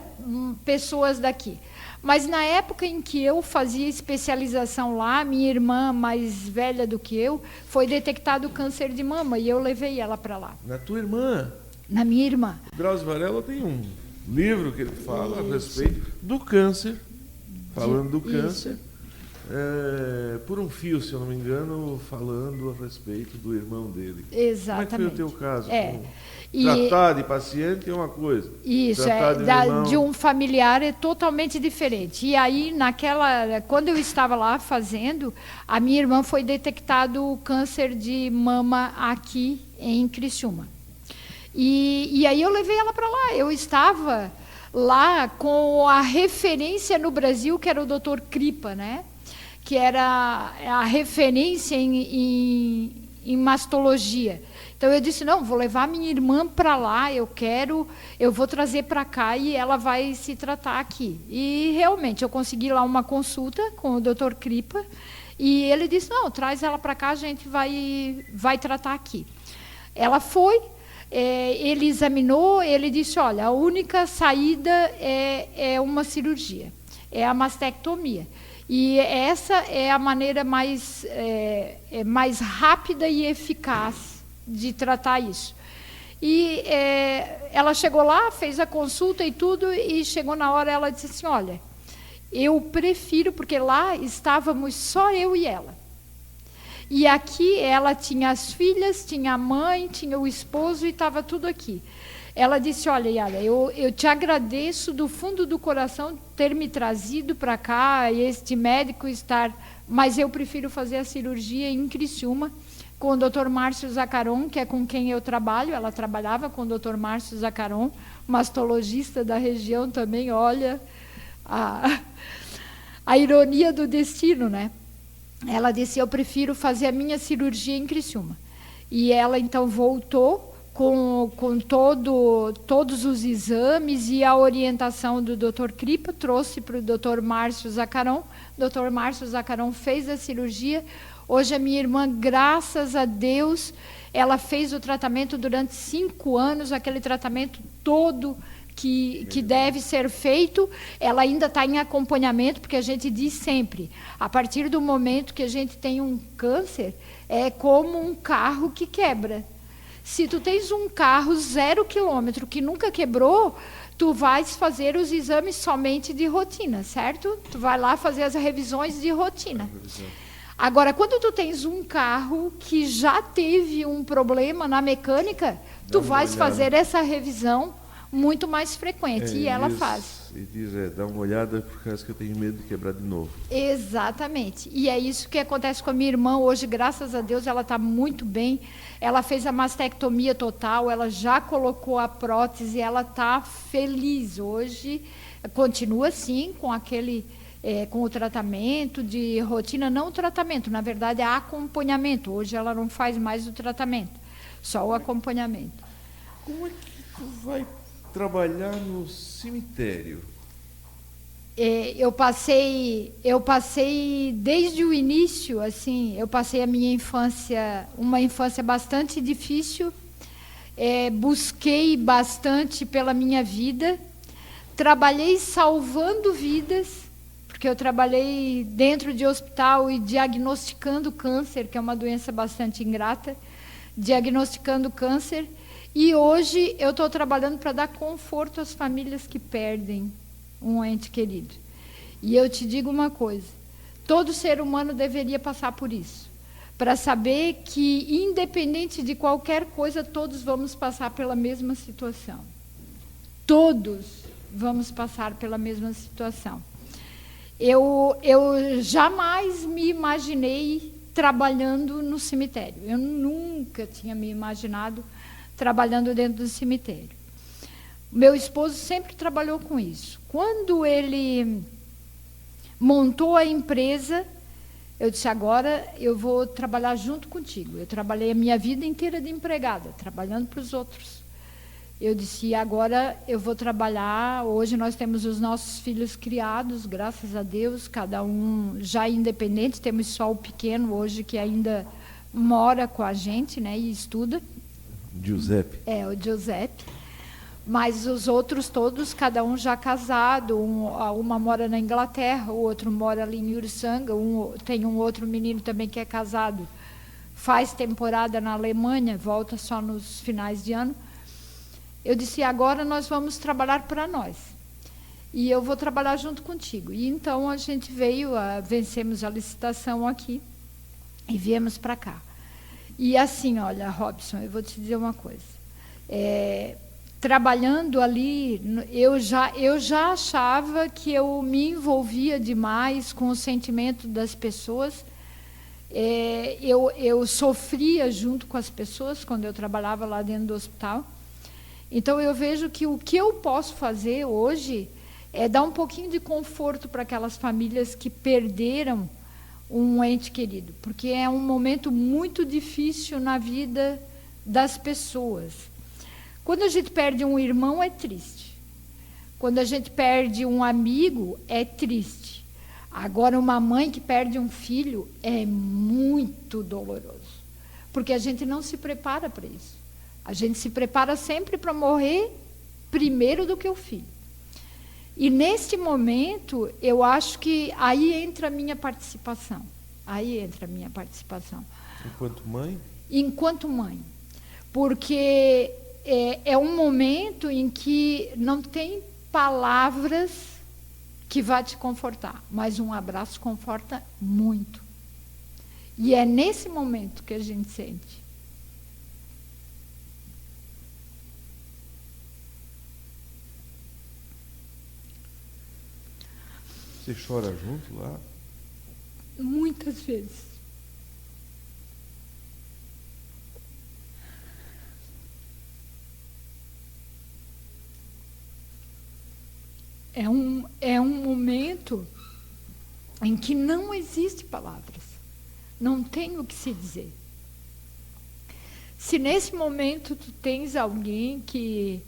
pessoas daqui. Mas na época em que eu fazia especialização lá, minha irmã, mais velha do que eu, foi detectado câncer de mama e eu levei ela para lá. Na tua irmã? Na minha irmã. O Drauzio Varela tem um livro que ele fala a respeito do câncer, falando do câncer, por um fio, se eu não me engano, falando a respeito do irmão dele. Exatamente. Como é que foi o teu caso? Tratar de paciente é uma coisa. Isso, de um familiar é totalmente diferente. E aí, quando eu estava lá fazendo, a minha irmã foi detectado câncer de mama aqui em Criciúma. E aí eu levei ela para lá. Eu estava lá com a referência no Brasil, que era o Dr. Kripa, né? Que era a referência em mastologia. Então eu disse, não, vou levar minha irmã para lá, eu vou trazer para cá e ela vai se tratar aqui. E realmente eu consegui lá uma consulta com o Dr. Kripa e ele disse, não, traz ela para cá, a gente vai tratar aqui. Ela foi, ele examinou, ele disse, olha, a única saída é uma cirurgia, é a mastectomia. E essa é a maneira mais rápida e eficaz de tratar isso. E ela chegou lá, fez a consulta e tudo, e chegou na hora, ela disse assim, olha, eu prefiro, porque lá estávamos só eu e ela. E aqui ela tinha as filhas, tinha a mãe, tinha o esposo e estava tudo aqui. Ela disse, olha, Yara, eu te agradeço do fundo do coração ter me trazido para cá, e este médico mas eu prefiro fazer a cirurgia em Criciúma, com o Dr. Márcio Zacaron, que é com quem eu trabalho. Ela trabalhava com o Dr. Márcio Zacaron, mastologista da região também. Olha a ironia do destino, né? Ela disse, eu prefiro fazer a minha cirurgia em Criciúma. E ela, então, voltou com todos os exames e a orientação do Dr. Kripa, trouxe para o Dr. Márcio Zacaron. O Dr. Márcio Zacaron fez a cirurgia. Hoje a minha irmã, graças a Deus, ela fez o tratamento durante 5 anos, aquele tratamento todo que deve ser feito. Ela ainda está em acompanhamento, porque a gente diz sempre, a partir do momento que a gente tem um câncer, é como um carro que quebra. Se tu tens um carro 0 quilômetro que nunca quebrou, tu vais fazer os exames somente de rotina, certo? Tu vai lá fazer as revisões de rotina. Agora, quando tu tens um carro que já teve um problema na mecânica, tu vais fazer essa revisão muito mais frequente. E ela faz. E diz, dá uma olhada, por causa que eu tenho medo de quebrar de novo. Exatamente. E é isso que acontece com a minha irmã hoje, graças a Deus, ela está muito bem. Ela fez a mastectomia total, ela já colocou a prótese, ela está feliz hoje. Continua, sim, com com o tratamento de rotina, não o tratamento, na verdade é acompanhamento. Hoje ela não faz mais o tratamento, só o acompanhamento. Como é que tu vai trabalhar no cemitério? Eu passei desde o início, assim, eu passei a minha infância, uma infância bastante difícil, busquei bastante pela minha vida, trabalhei salvando vidas, porque eu trabalhei dentro de hospital e diagnosticando câncer, que é uma doença bastante ingrata, diagnosticando câncer, e hoje eu estou trabalhando para dar conforto às famílias que perdem um ente querido. E eu te digo uma coisa, todo ser humano deveria passar por isso, para saber que, independente de qualquer coisa, todos vamos passar pela mesma situação. Todos vamos passar pela mesma situação. Eu jamais me imaginei trabalhando no cemitério. Eu nunca tinha me imaginado trabalhando dentro do cemitério. Meu esposo sempre trabalhou com isso. Quando ele montou a empresa, eu disse, agora eu vou trabalhar junto contigo. Eu trabalhei a minha vida inteira de empregada, trabalhando para os outros. Eu disse, agora eu vou trabalhar. Hoje nós temos os nossos filhos criados, graças a Deus, cada um já independente. Temos só o pequeno hoje que ainda mora com a gente, né, e estuda. Giuseppe. O Giuseppe. Mas os outros todos, cada um já casado. Uma mora na Inglaterra, o outro mora ali em Ursanga. Tem um outro menino também que é casado. Faz temporada na Alemanha, volta só nos finais de ano. Eu disse, agora nós vamos trabalhar para nós. E eu vou trabalhar junto contigo. E então a gente veio, vencemos a licitação aqui e viemos para cá. E assim, olha, Robson, eu vou te dizer uma coisa. Trabalhando ali, eu já achava que eu me envolvia demais com o sentimento das pessoas. Eu sofria junto com as pessoas quando eu trabalhava lá dentro do hospital. Então, eu vejo que o que eu posso fazer hoje é dar um pouquinho de conforto para aquelas famílias que perderam um ente querido, porque é um momento muito difícil na vida das pessoas. Quando a gente perde um irmão, é triste. Quando a gente perde um amigo, é triste. Agora, uma mãe que perde um filho é muito doloroso, porque a gente não se prepara para isso. A gente se prepara sempre para morrer primeiro do que o filho. E, neste momento, eu acho que aí entra a minha participação. Aí entra a minha participação. Enquanto mãe? Enquanto mãe. Porque é um momento em que não tem palavras que vá te confortar, mas um abraço conforta muito. E é nesse momento que a gente sente. Você chora junto lá? Muitas vezes. É um momento em que não existe palavras. Não tem o que se dizer. Se nesse momento tu tens alguém que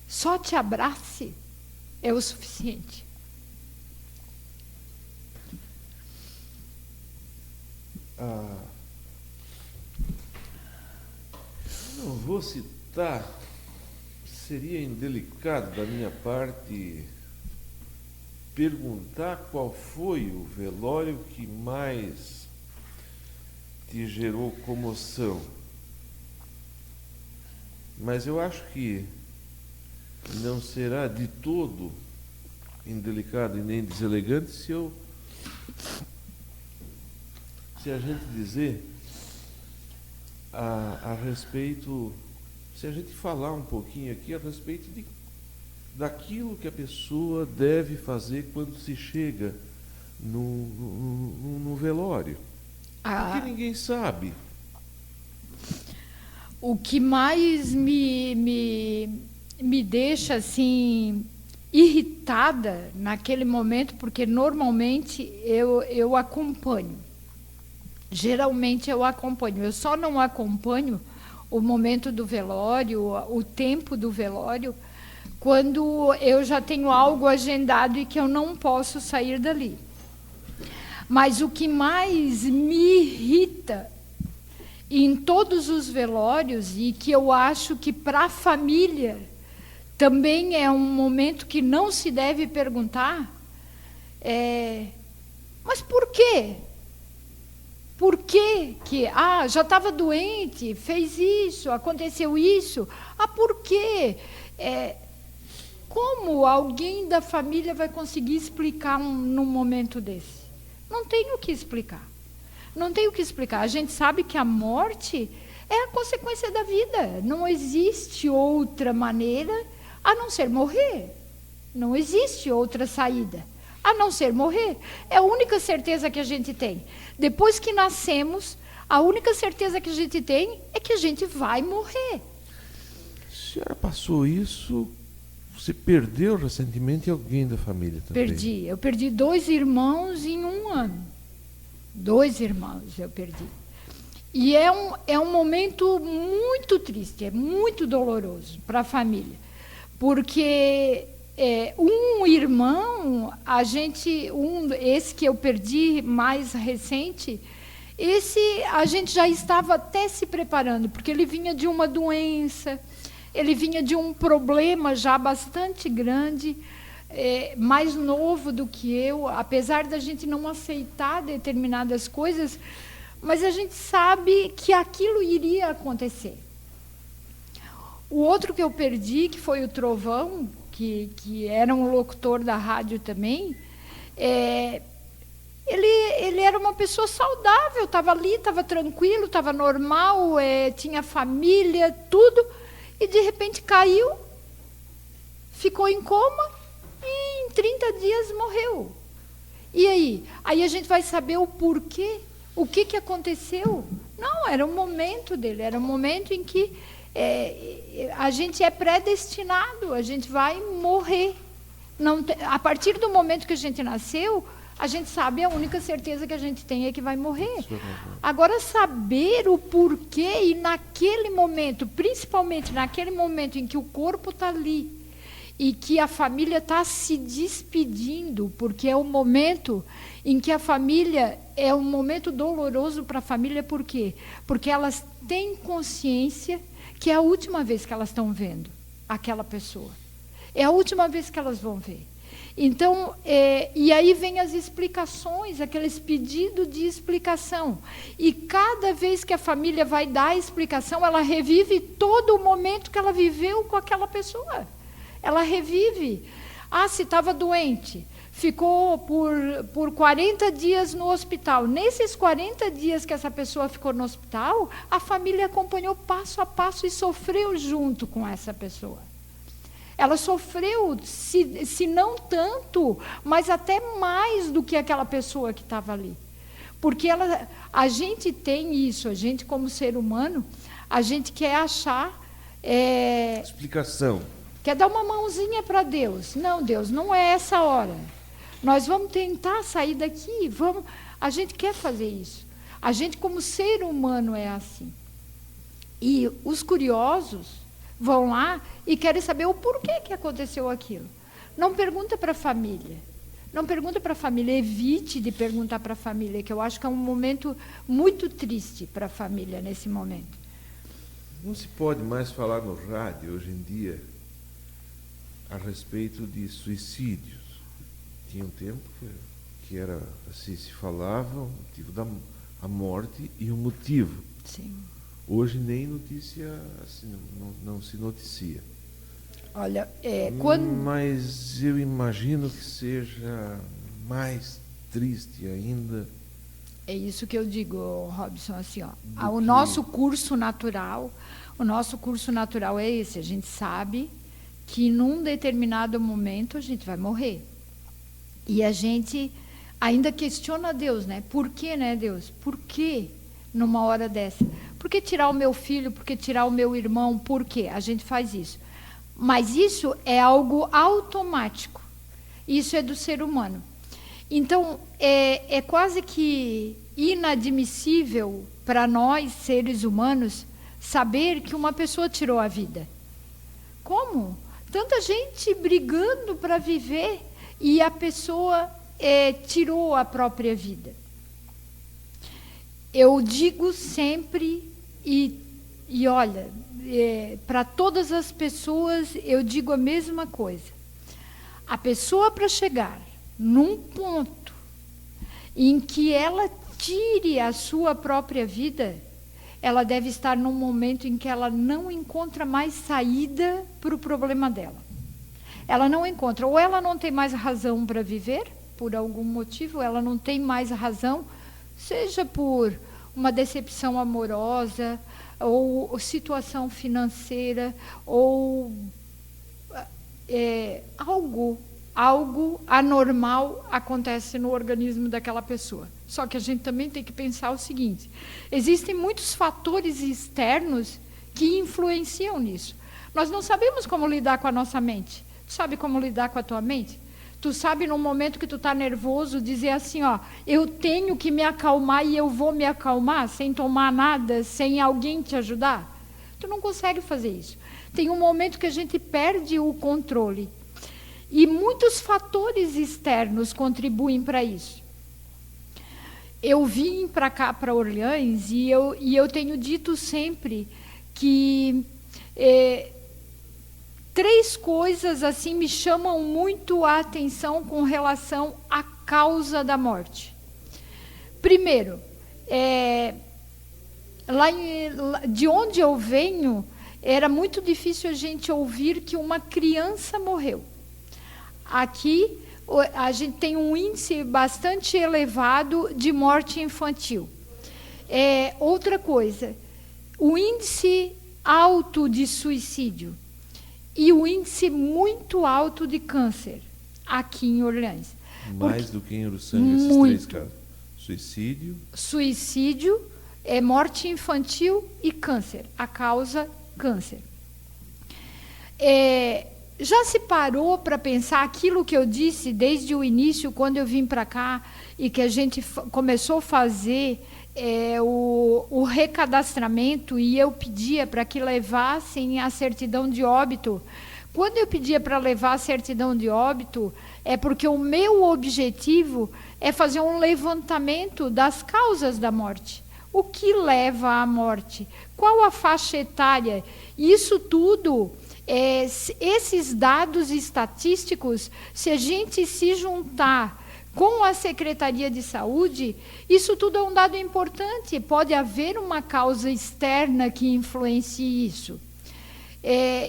só te abrace, é o suficiente. Não vou citar, seria indelicado da minha parte perguntar qual foi o velório que mais te gerou comoção. Mas eu acho que não será de todo indelicado e nem deselegante se a gente dizer a respeito, se a gente falar um pouquinho aqui a respeito daquilo que a pessoa deve fazer quando se chega no velório. Porque ninguém sabe. O que mais me deixa assim irritada naquele momento, porque normalmente eu acompanho. Geralmente eu acompanho. Eu só não acompanho o momento do velório, o tempo do velório, quando eu já tenho algo agendado e que eu não posso sair dali. Mas o que mais me irrita em todos os velórios, e que eu acho que para a família também é um momento que não se deve perguntar, mas por quê? Por quê que já estava doente, fez isso, aconteceu isso? Por quê? Como alguém da família vai conseguir explicar num momento desse? Não tem o que explicar. Não tem o que explicar. A gente sabe que a morte é a consequência da vida. Não existe outra maneira a não ser morrer. Não existe outra saída a não ser morrer. É a única certeza que a gente tem. Depois que nascemos, a única certeza que a gente tem é que a gente vai morrer. A senhora passou isso, você perdeu recentemente alguém da família também? Perdi. Eu perdi 2 irmãos em 1 ano. 2 irmãos eu perdi. E é um momento muito triste, é muito doloroso para a família. Porque um irmão, esse que eu perdi mais recente, esse a gente já estava até se preparando, porque ele vinha de uma doença, ele vinha de um problema já bastante grande, mais novo do que eu, apesar da gente não aceitar determinadas coisas, mas a gente sabe que aquilo iria acontecer. O outro que eu perdi, que foi o Trovão, que era um locutor da rádio também, ele era uma pessoa saudável, estava ali, estava tranquilo, estava normal, tinha família, tudo, e de repente caiu, ficou em coma e em 30 dias morreu. E aí? Aí a gente vai saber o porquê, o que aconteceu. Não, era o momento dele, era o momento em que a gente é predestinado, a gente vai morrer. A partir do momento que a gente nasceu, a gente sabe, a única certeza que a gente tem é que vai morrer. Agora, saber o porquê e naquele momento, principalmente naquele momento em que o corpo está ali e que a família está se despedindo, porque é o momento em que a família, é um momento doloroso para a família, por quê? Porque elas têm consciência que é a última vez que elas estão vendo aquela pessoa. É a última vez que elas vão ver. Então, e aí vem as explicações, aqueles pedidos de explicação. E cada vez que a família vai dar a explicação, ela revive todo o momento que ela viveu com aquela pessoa. Ela revive. Se estava doente, ficou por 40 dias no hospital. Nesses 40 dias que essa pessoa ficou no hospital, a família acompanhou passo a passo e sofreu junto com essa pessoa. Ela sofreu, se não tanto, mas até mais do que aquela pessoa que estava ali. Porque a gente tem isso, a gente como ser humano, a gente quer achar... explicação. Quer dar uma mãozinha para Deus. Não, Deus, não é essa hora. Nós vamos tentar sair daqui, a gente quer fazer isso. A gente como ser humano é assim. E os curiosos vão lá e querem saber o porquê que aconteceu aquilo. Não pergunta para a família. Não pergunta para a família, evite de perguntar para a família, que eu acho que é um momento muito triste para a família nesse momento. Não se pode mais falar no rádio hoje em dia a respeito de suicídios. Tinha um tempo que era assim, se falava o motivo da morte e o motivo. Sim. Hoje nem notícia, assim, não se noticia. Olha, mas eu imagino que seja mais triste ainda. É isso que eu digo, Robson, assim, o nosso curso natural é esse. A gente sabe que num determinado momento a gente vai morrer. E a gente ainda questiona Deus, né? Por que, né, Deus? Por que numa hora dessa? Por que tirar o meu filho? Por que tirar o meu irmão? Por quê? A gente faz isso. Mas isso é algo automático. Isso é do ser humano. Então, é quase que inadmissível para nós, seres humanos, saber que uma pessoa tirou a vida. Como? Tanta gente brigando para viver e a pessoa tirou a própria vida. Eu digo sempre, e olha, para todas as pessoas eu digo a mesma coisa. A pessoa, para chegar num ponto em que ela tire a sua própria vida, ela deve estar num momento em que ela não encontra mais saída para o problema dela. Ela não encontra, ou ela não tem mais razão para viver, por algum motivo, ela não tem mais razão, seja por uma decepção amorosa, ou situação financeira, ou algo anormal acontece no organismo daquela pessoa. Só que a gente também tem que pensar o seguinte: existem muitos fatores externos que influenciam nisso. Nós não sabemos como lidar com a nossa mente. Tu sabe como lidar com a tua mente? Tu sabe, no momento que tu está nervoso, dizer assim, ó, eu tenho que me acalmar e eu vou me acalmar sem tomar nada, sem alguém te ajudar? Tu não consegue fazer isso. Tem um momento que a gente perde o controle. E muitos fatores externos contribuem para isso. Eu vim para cá, para Orleans, e eu tenho dito sempre que 3 coisas assim me chamam muito a atenção com relação à causa da morte. Primeiro, de onde eu venho, era muito difícil a gente ouvir que uma criança morreu. Aqui, a gente tem um índice bastante elevado de morte infantil. Outra coisa, o índice alto de suicídio e o índice muito alto de câncer aqui em Orleans. Mais do que em Uruçanga, esses 3 casos. Suicídio, morte infantil e câncer. A causa, câncer. Já se parou para pensar aquilo que eu disse desde o início, quando eu vim para cá, e que a gente começou a fazer o recadastramento, e eu pedia para que levassem a certidão de óbito. Quando eu pedia para levar a certidão de óbito, é porque o meu objetivo é fazer um levantamento das causas da morte. O que leva à morte? Qual a faixa etária? Isso tudo, esses dados estatísticos, se a gente se juntar com a Secretaria de Saúde, isso tudo é um dado importante. Pode haver uma causa externa que influencie isso.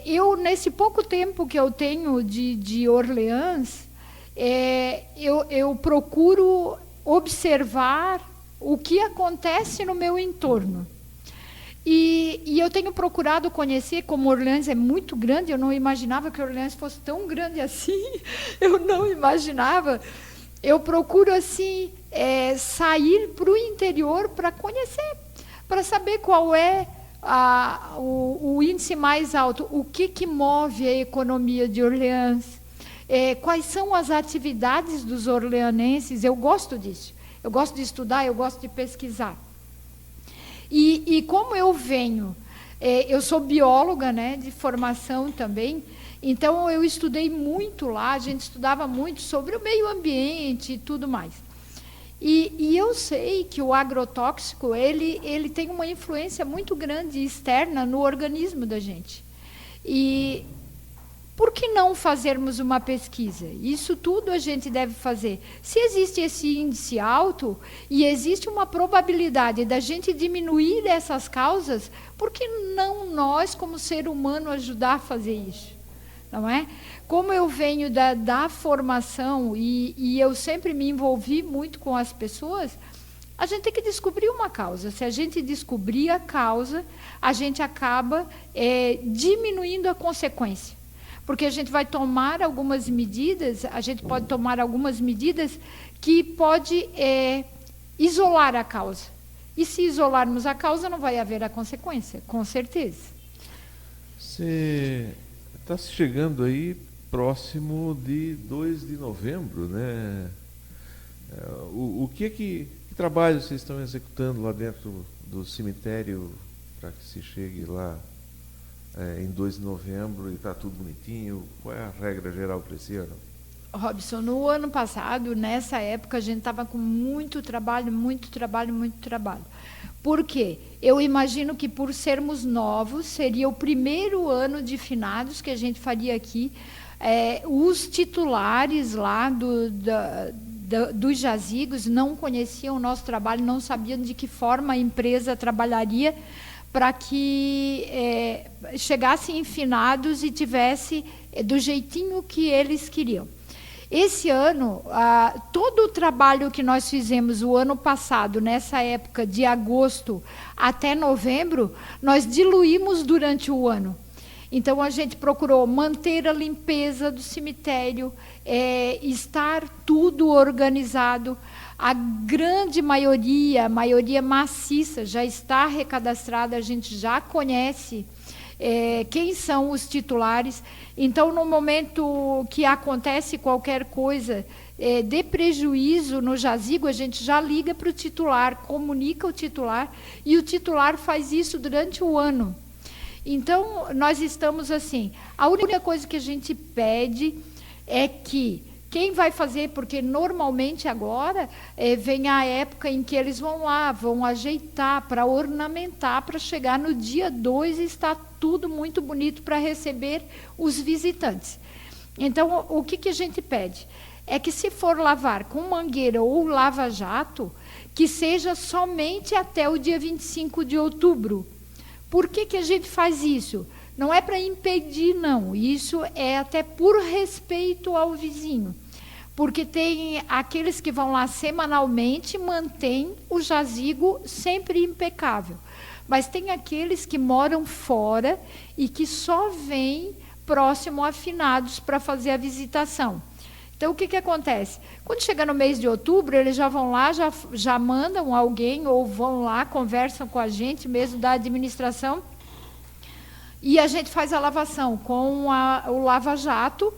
Eu, nesse pouco tempo que eu tenho de Orleans, eu procuro observar o que acontece no meu entorno. E eu tenho procurado conhecer, como Orleans é muito grande, eu não imaginava que Orleans fosse tão grande assim, eu não imaginava. Eu procuro, assim, sair para o interior para conhecer, para saber qual é o índice mais alto, o que move a economia de Orleans, quais são as atividades dos orleanenses. Eu gosto disso, eu gosto de estudar, eu gosto de pesquisar. E como eu venho, eu sou bióloga, né, de formação também, então eu estudei muito lá, a gente estudava muito sobre o meio ambiente e tudo mais. E eu sei que o agrotóxico, ele tem uma influência muito grande externa no organismo da gente. E por que não fazermos uma pesquisa? Isso tudo a gente deve fazer. Se existe esse índice alto e existe uma probabilidade da gente diminuir essas causas, por que não nós, como ser humano, ajudar a fazer isso? Não é? Como eu venho da formação e eu sempre me envolvi muito com as pessoas, a gente tem que descobrir uma causa. Se a gente descobrir a causa, a gente acaba diminuindo a consequência. Porque a gente vai tomar algumas medidas, a gente pode tomar algumas medidas que pode isolar a causa. E se isolarmos a causa, não vai haver a consequência, com certeza. Você está chegando aí próximo de 2 de novembro, né? Que trabalho vocês estão executando lá dentro do cemitério para que se chegue lá em 2 de novembro e está tudo bonitinho? Qual é a regra geral para esse ano? Robson, no ano passado, nessa época, a gente estava com muito trabalho. Por quê? Eu imagino que, por sermos novos, seria o primeiro ano de finados que a gente faria aqui. Os titulares lá dos jazigos não conheciam o nosso trabalho, não sabiam de que forma a empresa trabalharia para que chegasse em finados e tivesse do jeitinho que eles queriam. Esse ano, todo o trabalho que nós fizemos o ano passado, nessa época de agosto até novembro, nós diluímos durante o ano. Então, a gente procurou manter a limpeza do cemitério, estar tudo organizado. A grande maioria, a maioria maciça, já está recadastrada, a gente já conhece quem são os titulares. Então, no momento que acontece qualquer coisa de prejuízo no jazigo, a gente já liga para o titular, comunica o titular, e o titular faz isso durante o ano. Então, nós estamos assim. A única coisa que a gente pede é que quem vai fazer, porque normalmente agora vem a época em que eles vão lá, vão ajeitar, para ornamentar, para chegar no dia 2 e estar tudo muito bonito para receber os visitantes. Então, o que a gente pede? É que se for lavar com mangueira ou lava-jato, que seja somente até o dia 25 de outubro. Por que a gente faz isso? Não é para impedir, não. Isso é até por respeito ao vizinho. Porque tem aqueles que vão lá semanalmente, mantêm o jazigo sempre impecável. Mas tem aqueles que moram fora e que só vêm próximo a finados para fazer a visitação. Então, o que acontece? Quando chega no mês de outubro, eles já vão lá, já mandam alguém, ou vão lá, conversam com a gente, mesmo da administração, e a gente faz a lavação com o lava-jato,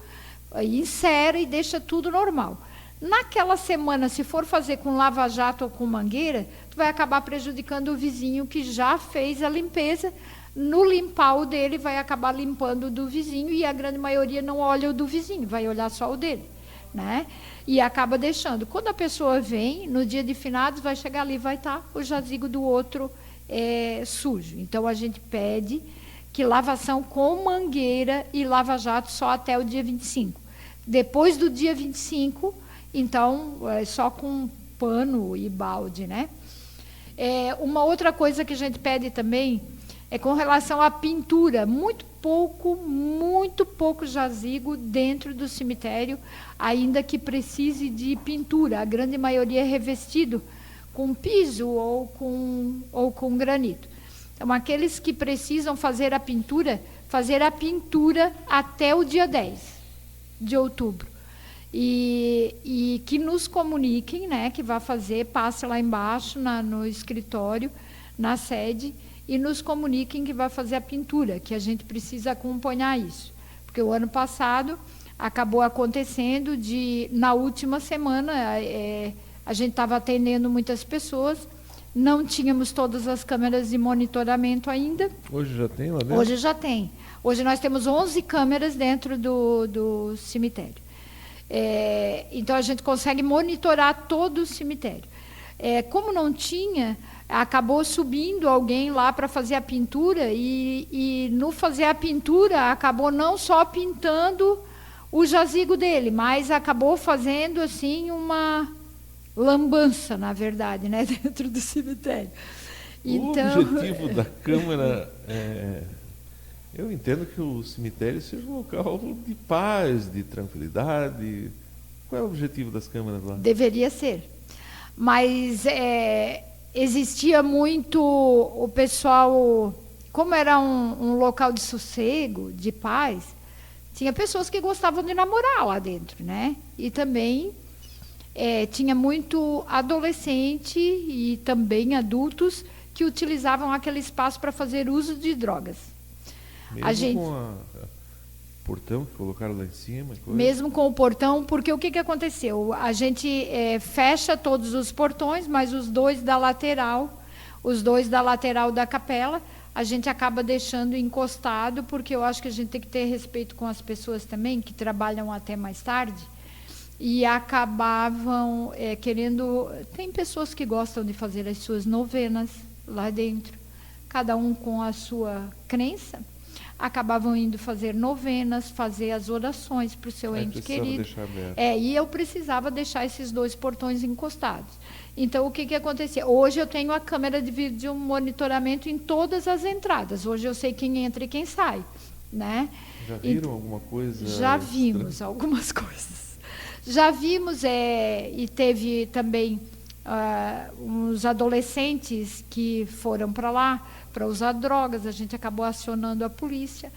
insere e deixa tudo normal. Naquela semana, se for fazer com lava-jato ou com mangueira, tu vai acabar prejudicando o vizinho que já fez a limpeza. No limpar o dele, vai acabar limpando o do vizinho, e a grande maioria não olha o do vizinho, vai olhar só o dele, né? E acaba deixando. Quando a pessoa vem, no dia de finados, vai chegar ali, vai estar o jazigo do outro sujo. Então, a gente pede que lavação com mangueira e lava-jato só até o dia 25. Depois do dia 25, então, só com pano e balde, né? Uma outra coisa que a gente pede também é com relação à pintura. Muito pouco jazigo dentro do cemitério, ainda que precise de pintura. A grande maioria é revestido com piso ou com granito. Então, aqueles que precisam fazer a pintura até o dia 10 de outubro. E que nos comuniquem, né, que vai fazer, passe lá embaixo no escritório, na sede, e nos comuniquem que vai fazer a pintura, que a gente precisa acompanhar isso. Porque o ano passado acabou acontecendo na última semana, a gente estava atendendo muitas pessoas, não tínhamos todas as câmeras de monitoramento ainda. Hoje já tem lá dentro? Hoje já tem. Hoje nós temos 11 câmeras dentro do cemitério. Então, a gente consegue monitorar todo o cemitério. Como não tinha, acabou subindo alguém lá para fazer a pintura, e no fazer a pintura, acabou não só pintando o jazigo dele, mas acabou fazendo assim uma lambança, na verdade, né, dentro do cemitério. Então, o objetivo da Câmara eu entendo que o cemitério seja um local de paz, de tranquilidade. Qual é o objetivo das câmaras lá? Deveria ser. Mas existia muito o pessoal, como era um local de sossego, de paz, tinha pessoas que gostavam de namorar lá dentro, né? E também tinha muito adolescente e também adultos que utilizavam aquele espaço para fazer uso de drogas. Mesmo com o portão que colocaram lá em cima? Mesmo com o portão, porque o que aconteceu? A gente fecha todos os portões, mas os dois da lateral da capela, a gente acaba deixando encostado, porque eu acho que a gente tem que ter respeito com as pessoas também, que trabalham até mais tarde, e acabavam querendo... Tem pessoas que gostam de fazer as suas novenas lá dentro, cada um com a sua crença, acabavam indo fazer novenas, fazer as orações para o seu ente querido. E eu precisava deixar esses dois portões encostados. Então, o que acontecia? Hoje eu tenho a câmera de vídeo monitoramento em todas as entradas. Hoje eu sei quem entra e quem sai, né? Já viram alguma coisa? Já vimos algumas coisas. Já vimos, e teve também uns adolescentes que foram para lá para usar drogas, a gente acabou acionando a polícia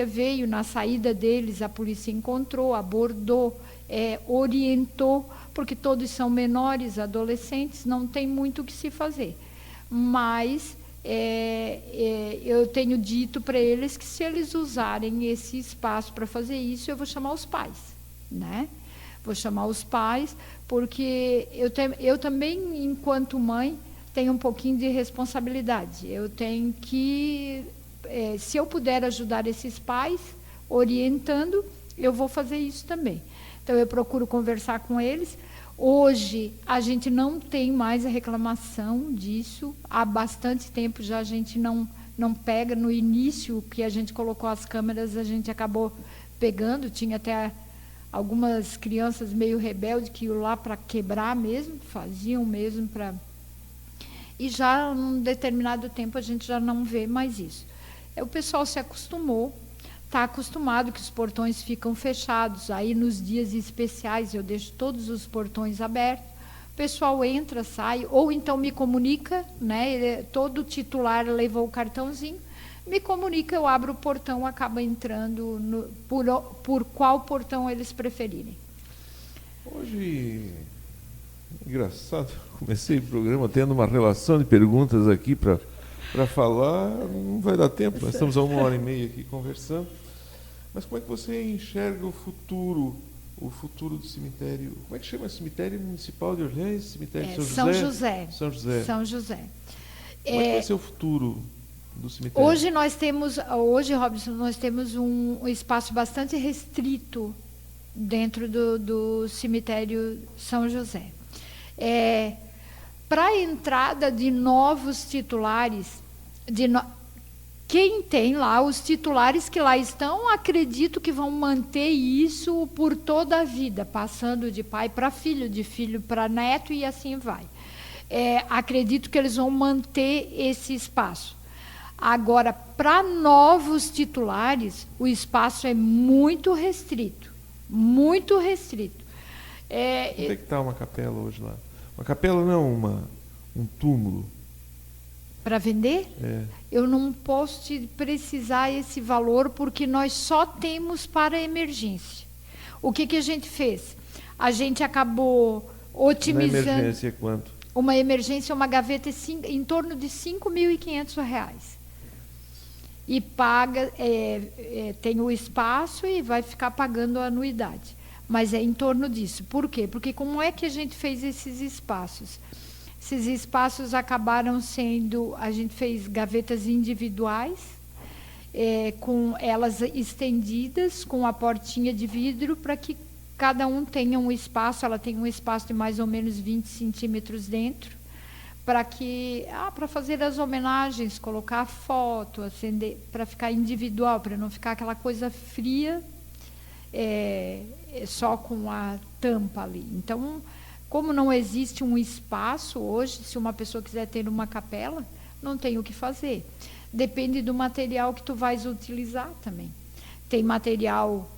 veio, na saída deles, a polícia encontrou, abordou, orientou, porque todos são menores, adolescentes, não tem muito o que se fazer. Mas eu tenho dito para eles que se eles usarem esse espaço para fazer isso, eu vou chamar os pais, né? Vou chamar os pais, porque eu também, enquanto mãe, tenho um pouquinho de responsabilidade. Eu tenho que, se eu puder ajudar esses pais, orientando, eu vou fazer isso também. Então, eu procuro conversar com eles. Hoje, a gente não tem mais a reclamação disso. Há bastante tempo já a gente não pega. No início, que a gente colocou as câmeras, a gente acabou pegando. Tinha até algumas crianças meio rebeldes que iam lá para quebrar mesmo, faziam mesmo para... E já, num determinado tempo, a gente já não vê mais isso. O pessoal se acostumou, está acostumado que os portões ficam fechados. Aí, nos dias especiais, eu deixo todos os portões abertos. O pessoal entra, sai, ou então me comunica, né? Todo titular levou o cartãozinho, me comunica, eu abro o portão, acaba entrando por qual portão eles preferirem. Hoje, engraçado, comecei o programa tendo uma relação de perguntas aqui para falar, não vai dar tempo, nós estamos há 1h30 aqui conversando. Mas como é que você enxerga o futuro do cemitério? Como é que chama? Cemitério Municipal de Orleans? Cemitério São José? São José. São José. Como é que vai ser o futuro do cemitério? Hoje, Robson, nós temos um espaço bastante restrito dentro do cemitério São José. Para a entrada de novos titulares, quem tem lá, os titulares que lá estão, acredito que vão manter isso por toda a vida, passando de pai para filho, de filho para neto e assim vai. Acredito que eles vão manter esse espaço. Agora, para novos titulares, o espaço é muito restrito, muito restrito. Onde é que está uma capela hoje lá? Uma capela não, um túmulo. Para vender? Eu não posso te precisar esse valor, porque nós só temos para emergência. O que a gente fez? A gente acabou otimizando... Uma emergência é quanto? Uma emergência, uma gaveta em torno de R$ 5.500. E paga, tem o espaço e vai ficar pagando a anuidade. Mas é em torno disso. Por quê? Porque como é que a gente fez esses espaços? Esses espaços acabaram sendo... A gente fez gavetas individuais, com elas estendidas, com a portinha de vidro, para que cada um tenha um espaço. Ela tem um espaço de mais ou menos 20 centímetros dentro, para fazer as homenagens, colocar foto, acender, para ficar individual, para não ficar aquela coisa fria, só com a tampa ali. Então, como não existe um espaço hoje, se uma pessoa quiser ter uma capela, não tem o que fazer. Depende do material que tu vais utilizar também. Tem material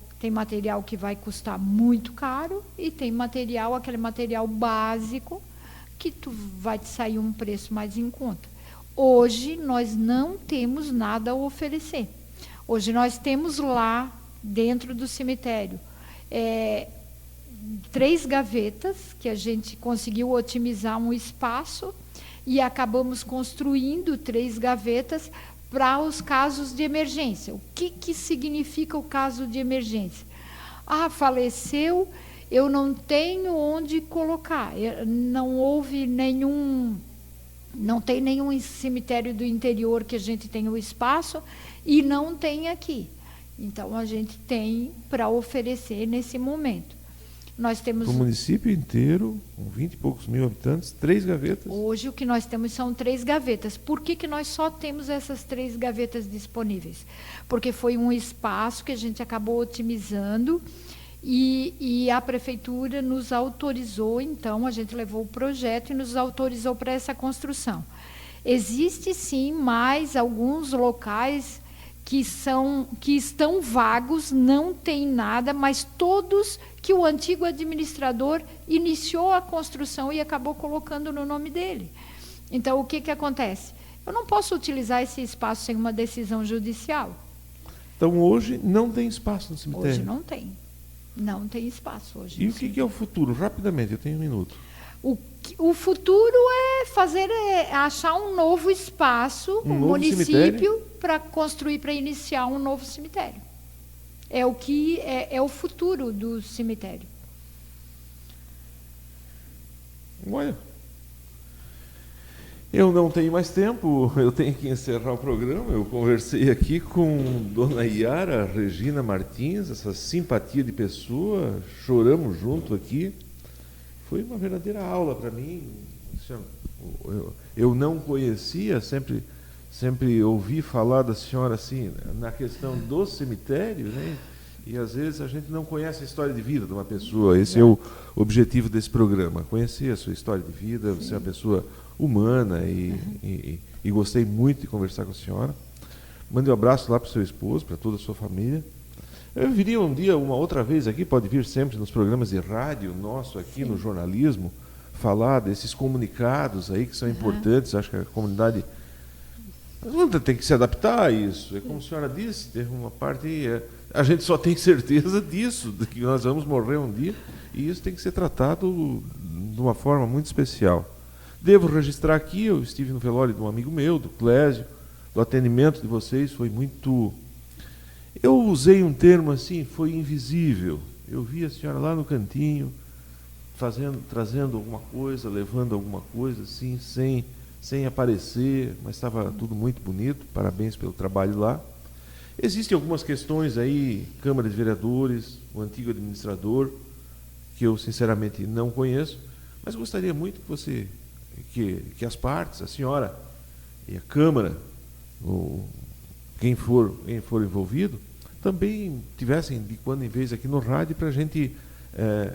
que vai custar muito caro e tem aquele material básico, que vai te sair um preço mais em conta. Hoje, nós não temos nada a oferecer. Hoje, nós temos lá, dentro do cemitério, 3 gavetas, que a gente conseguiu otimizar um espaço, e acabamos construindo 3 gavetas para os casos de emergência. O que significa o caso de emergência? Faleceu, eu não tenho onde colocar. Não tem nenhum cemitério do interior que a gente tenha o espaço, e não tem aqui. Então, a gente tem para oferecer nesse momento. Nós temos... O município inteiro, com 20 e poucos mil habitantes, 3 gavetas? Hoje o que nós temos são 3 gavetas. Por que nós só temos essas 3 gavetas disponíveis? Porque foi um espaço que a gente acabou otimizando e a prefeitura nos autorizou, então a gente levou o projeto e nos autorizou para essa construção. Existe sim mais alguns locais que estão vagos, não tem nada, mas todos que o antigo administrador iniciou a construção e acabou colocando no nome dele. Então, o que acontece? Eu não posso utilizar esse espaço sem uma decisão judicial. Então, hoje não tem espaço no cemitério? Hoje não tem. Não tem espaço hoje. E o que é o futuro? Rapidamente, eu tenho 1 minuto. O futuro é achar um novo espaço, um município, para construir, para iniciar um novo cemitério. É o que é o futuro do cemitério. Olha, eu não tenho mais tempo, eu tenho que encerrar o programa. Eu conversei aqui com Dona Yara Regina Martins, essa simpatia de pessoa, choramos junto aqui. Foi uma verdadeira aula para mim. Eu não conhecia, sempre ouvi falar da senhora assim, na questão do cemitério, né? E às vezes a gente não conhece a história de vida de uma pessoa. Esse é o objetivo desse programa, conhecer a sua história de vida. Você é uma pessoa humana e gostei muito de conversar com a senhora. Mande um abraço lá para o seu esposo, para toda a sua família. Eu viria um dia, uma outra vez aqui, pode vir sempre nos programas de rádio nosso aqui, no jornalismo, falar desses comunicados aí que são importantes. Acho que a comunidade tem que se adaptar a isso. É como a senhora disse, teve uma parte... a gente só tem certeza disso, de que nós vamos morrer um dia, e isso tem que ser tratado de uma forma muito especial. Devo registrar aqui, eu estive no velório de um amigo meu, do Clésio, do atendimento de vocês, foi muito... Eu usei um termo assim, foi invisível. Eu vi a senhora lá no cantinho, trazendo alguma coisa, levando alguma coisa, assim, sem aparecer, mas estava tudo muito bonito. Parabéns pelo trabalho lá. Existem algumas questões aí, Câmara de Vereadores, o antigo administrador, que eu sinceramente não conheço, mas gostaria muito que as partes, a senhora e a Câmara, quem for envolvido, também tivessem de quando em vez aqui no rádio para a gente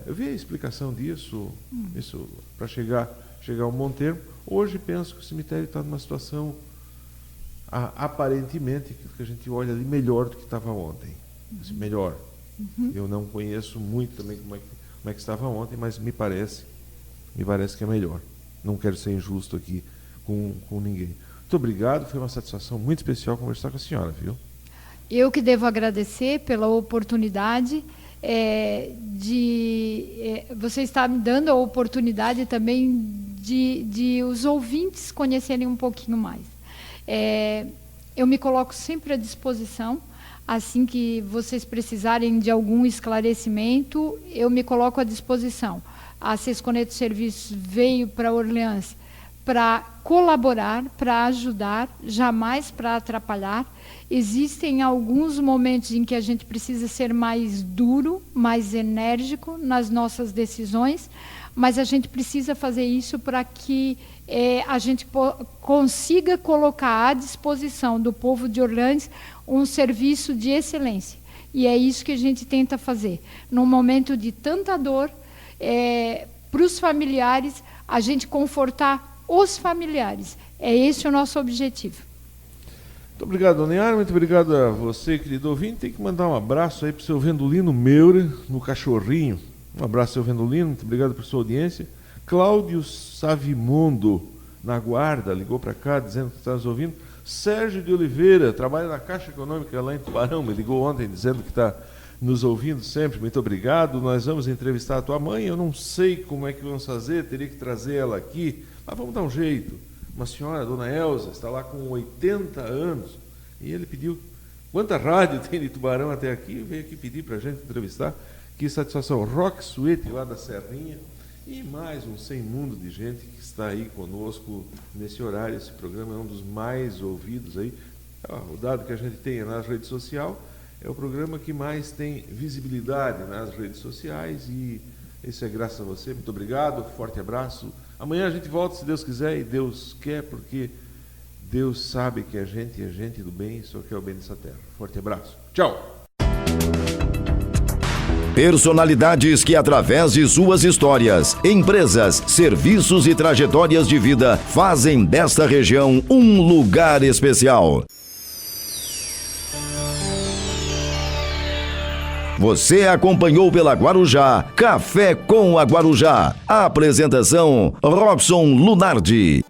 ver a explicação disso, isso para chegar a um bom termo. Hoje penso que o cemitério está numa situação aparentemente que a gente olha ali melhor do que estava ontem. Melhor. Eu não conheço muito também como é que estava ontem, mas me parece que é melhor. Não quero ser injusto aqui com ninguém. Muito obrigado, foi uma satisfação muito especial conversar com a senhora, viu? Eu que devo agradecer pela oportunidade você está me dando a oportunidade também de os ouvintes conhecerem um pouquinho mais. Eu me coloco sempre à disposição, assim que vocês precisarem de algum esclarecimento, eu me coloco à disposição. A Sesconeto Serviços veio para Orleans para colaborar, para ajudar, jamais para atrapalhar. Existem alguns momentos em que a gente precisa ser mais duro, mais enérgico nas nossas decisões, mas a gente precisa fazer isso para que a gente consiga colocar à disposição do povo de Orleans um serviço de excelência. E é isso que a gente tenta fazer. Num momento de tanta dor, para os familiares, a gente confortar os familiares. É esse o nosso objetivo. Muito obrigado, Dona Yara, muito obrigado a você, querido ouvinte. Tem que mandar um abraço aí para o seu Vendolino Meura, no Cachorrinho. Um abraço, seu Vendolino, muito obrigado por sua audiência. Cláudio Savimondo, na Guarda, ligou para cá dizendo que está nos ouvindo. Sérgio de Oliveira, trabalha na Caixa Econômica lá em Tubarão, me ligou ontem dizendo que está nos ouvindo sempre, muito obrigado. Nós vamos entrevistar a tua mãe, eu não sei como é que vamos fazer, teria que trazer ela aqui, mas vamos dar um jeito. Uma senhora, a dona Elza, está lá com 80 anos, e ele pediu, quanta rádio tem de Tubarão até aqui, veio aqui pedir para a gente entrevistar. Que satisfação. Rock Suete, lá da Serrinha, e mais um sem mundo de gente que está aí conosco nesse horário. Esse programa é um dos mais ouvidos aí. O dado que a gente tem nas redes sociais é o programa que mais tem visibilidade nas redes sociais, e isso é graças a você. Muito obrigado, forte abraço. Amanhã a gente volta, se Deus quiser, e Deus quer, porque Deus sabe que a gente é gente do bem, só quer o bem dessa terra. Forte abraço. Tchau. Personalidades que, através de suas histórias, empresas, serviços e trajetórias de vida, fazem desta região um lugar especial. Você acompanhou pela Guarujá Café com a Guarujá. A apresentação Robson Lunardi.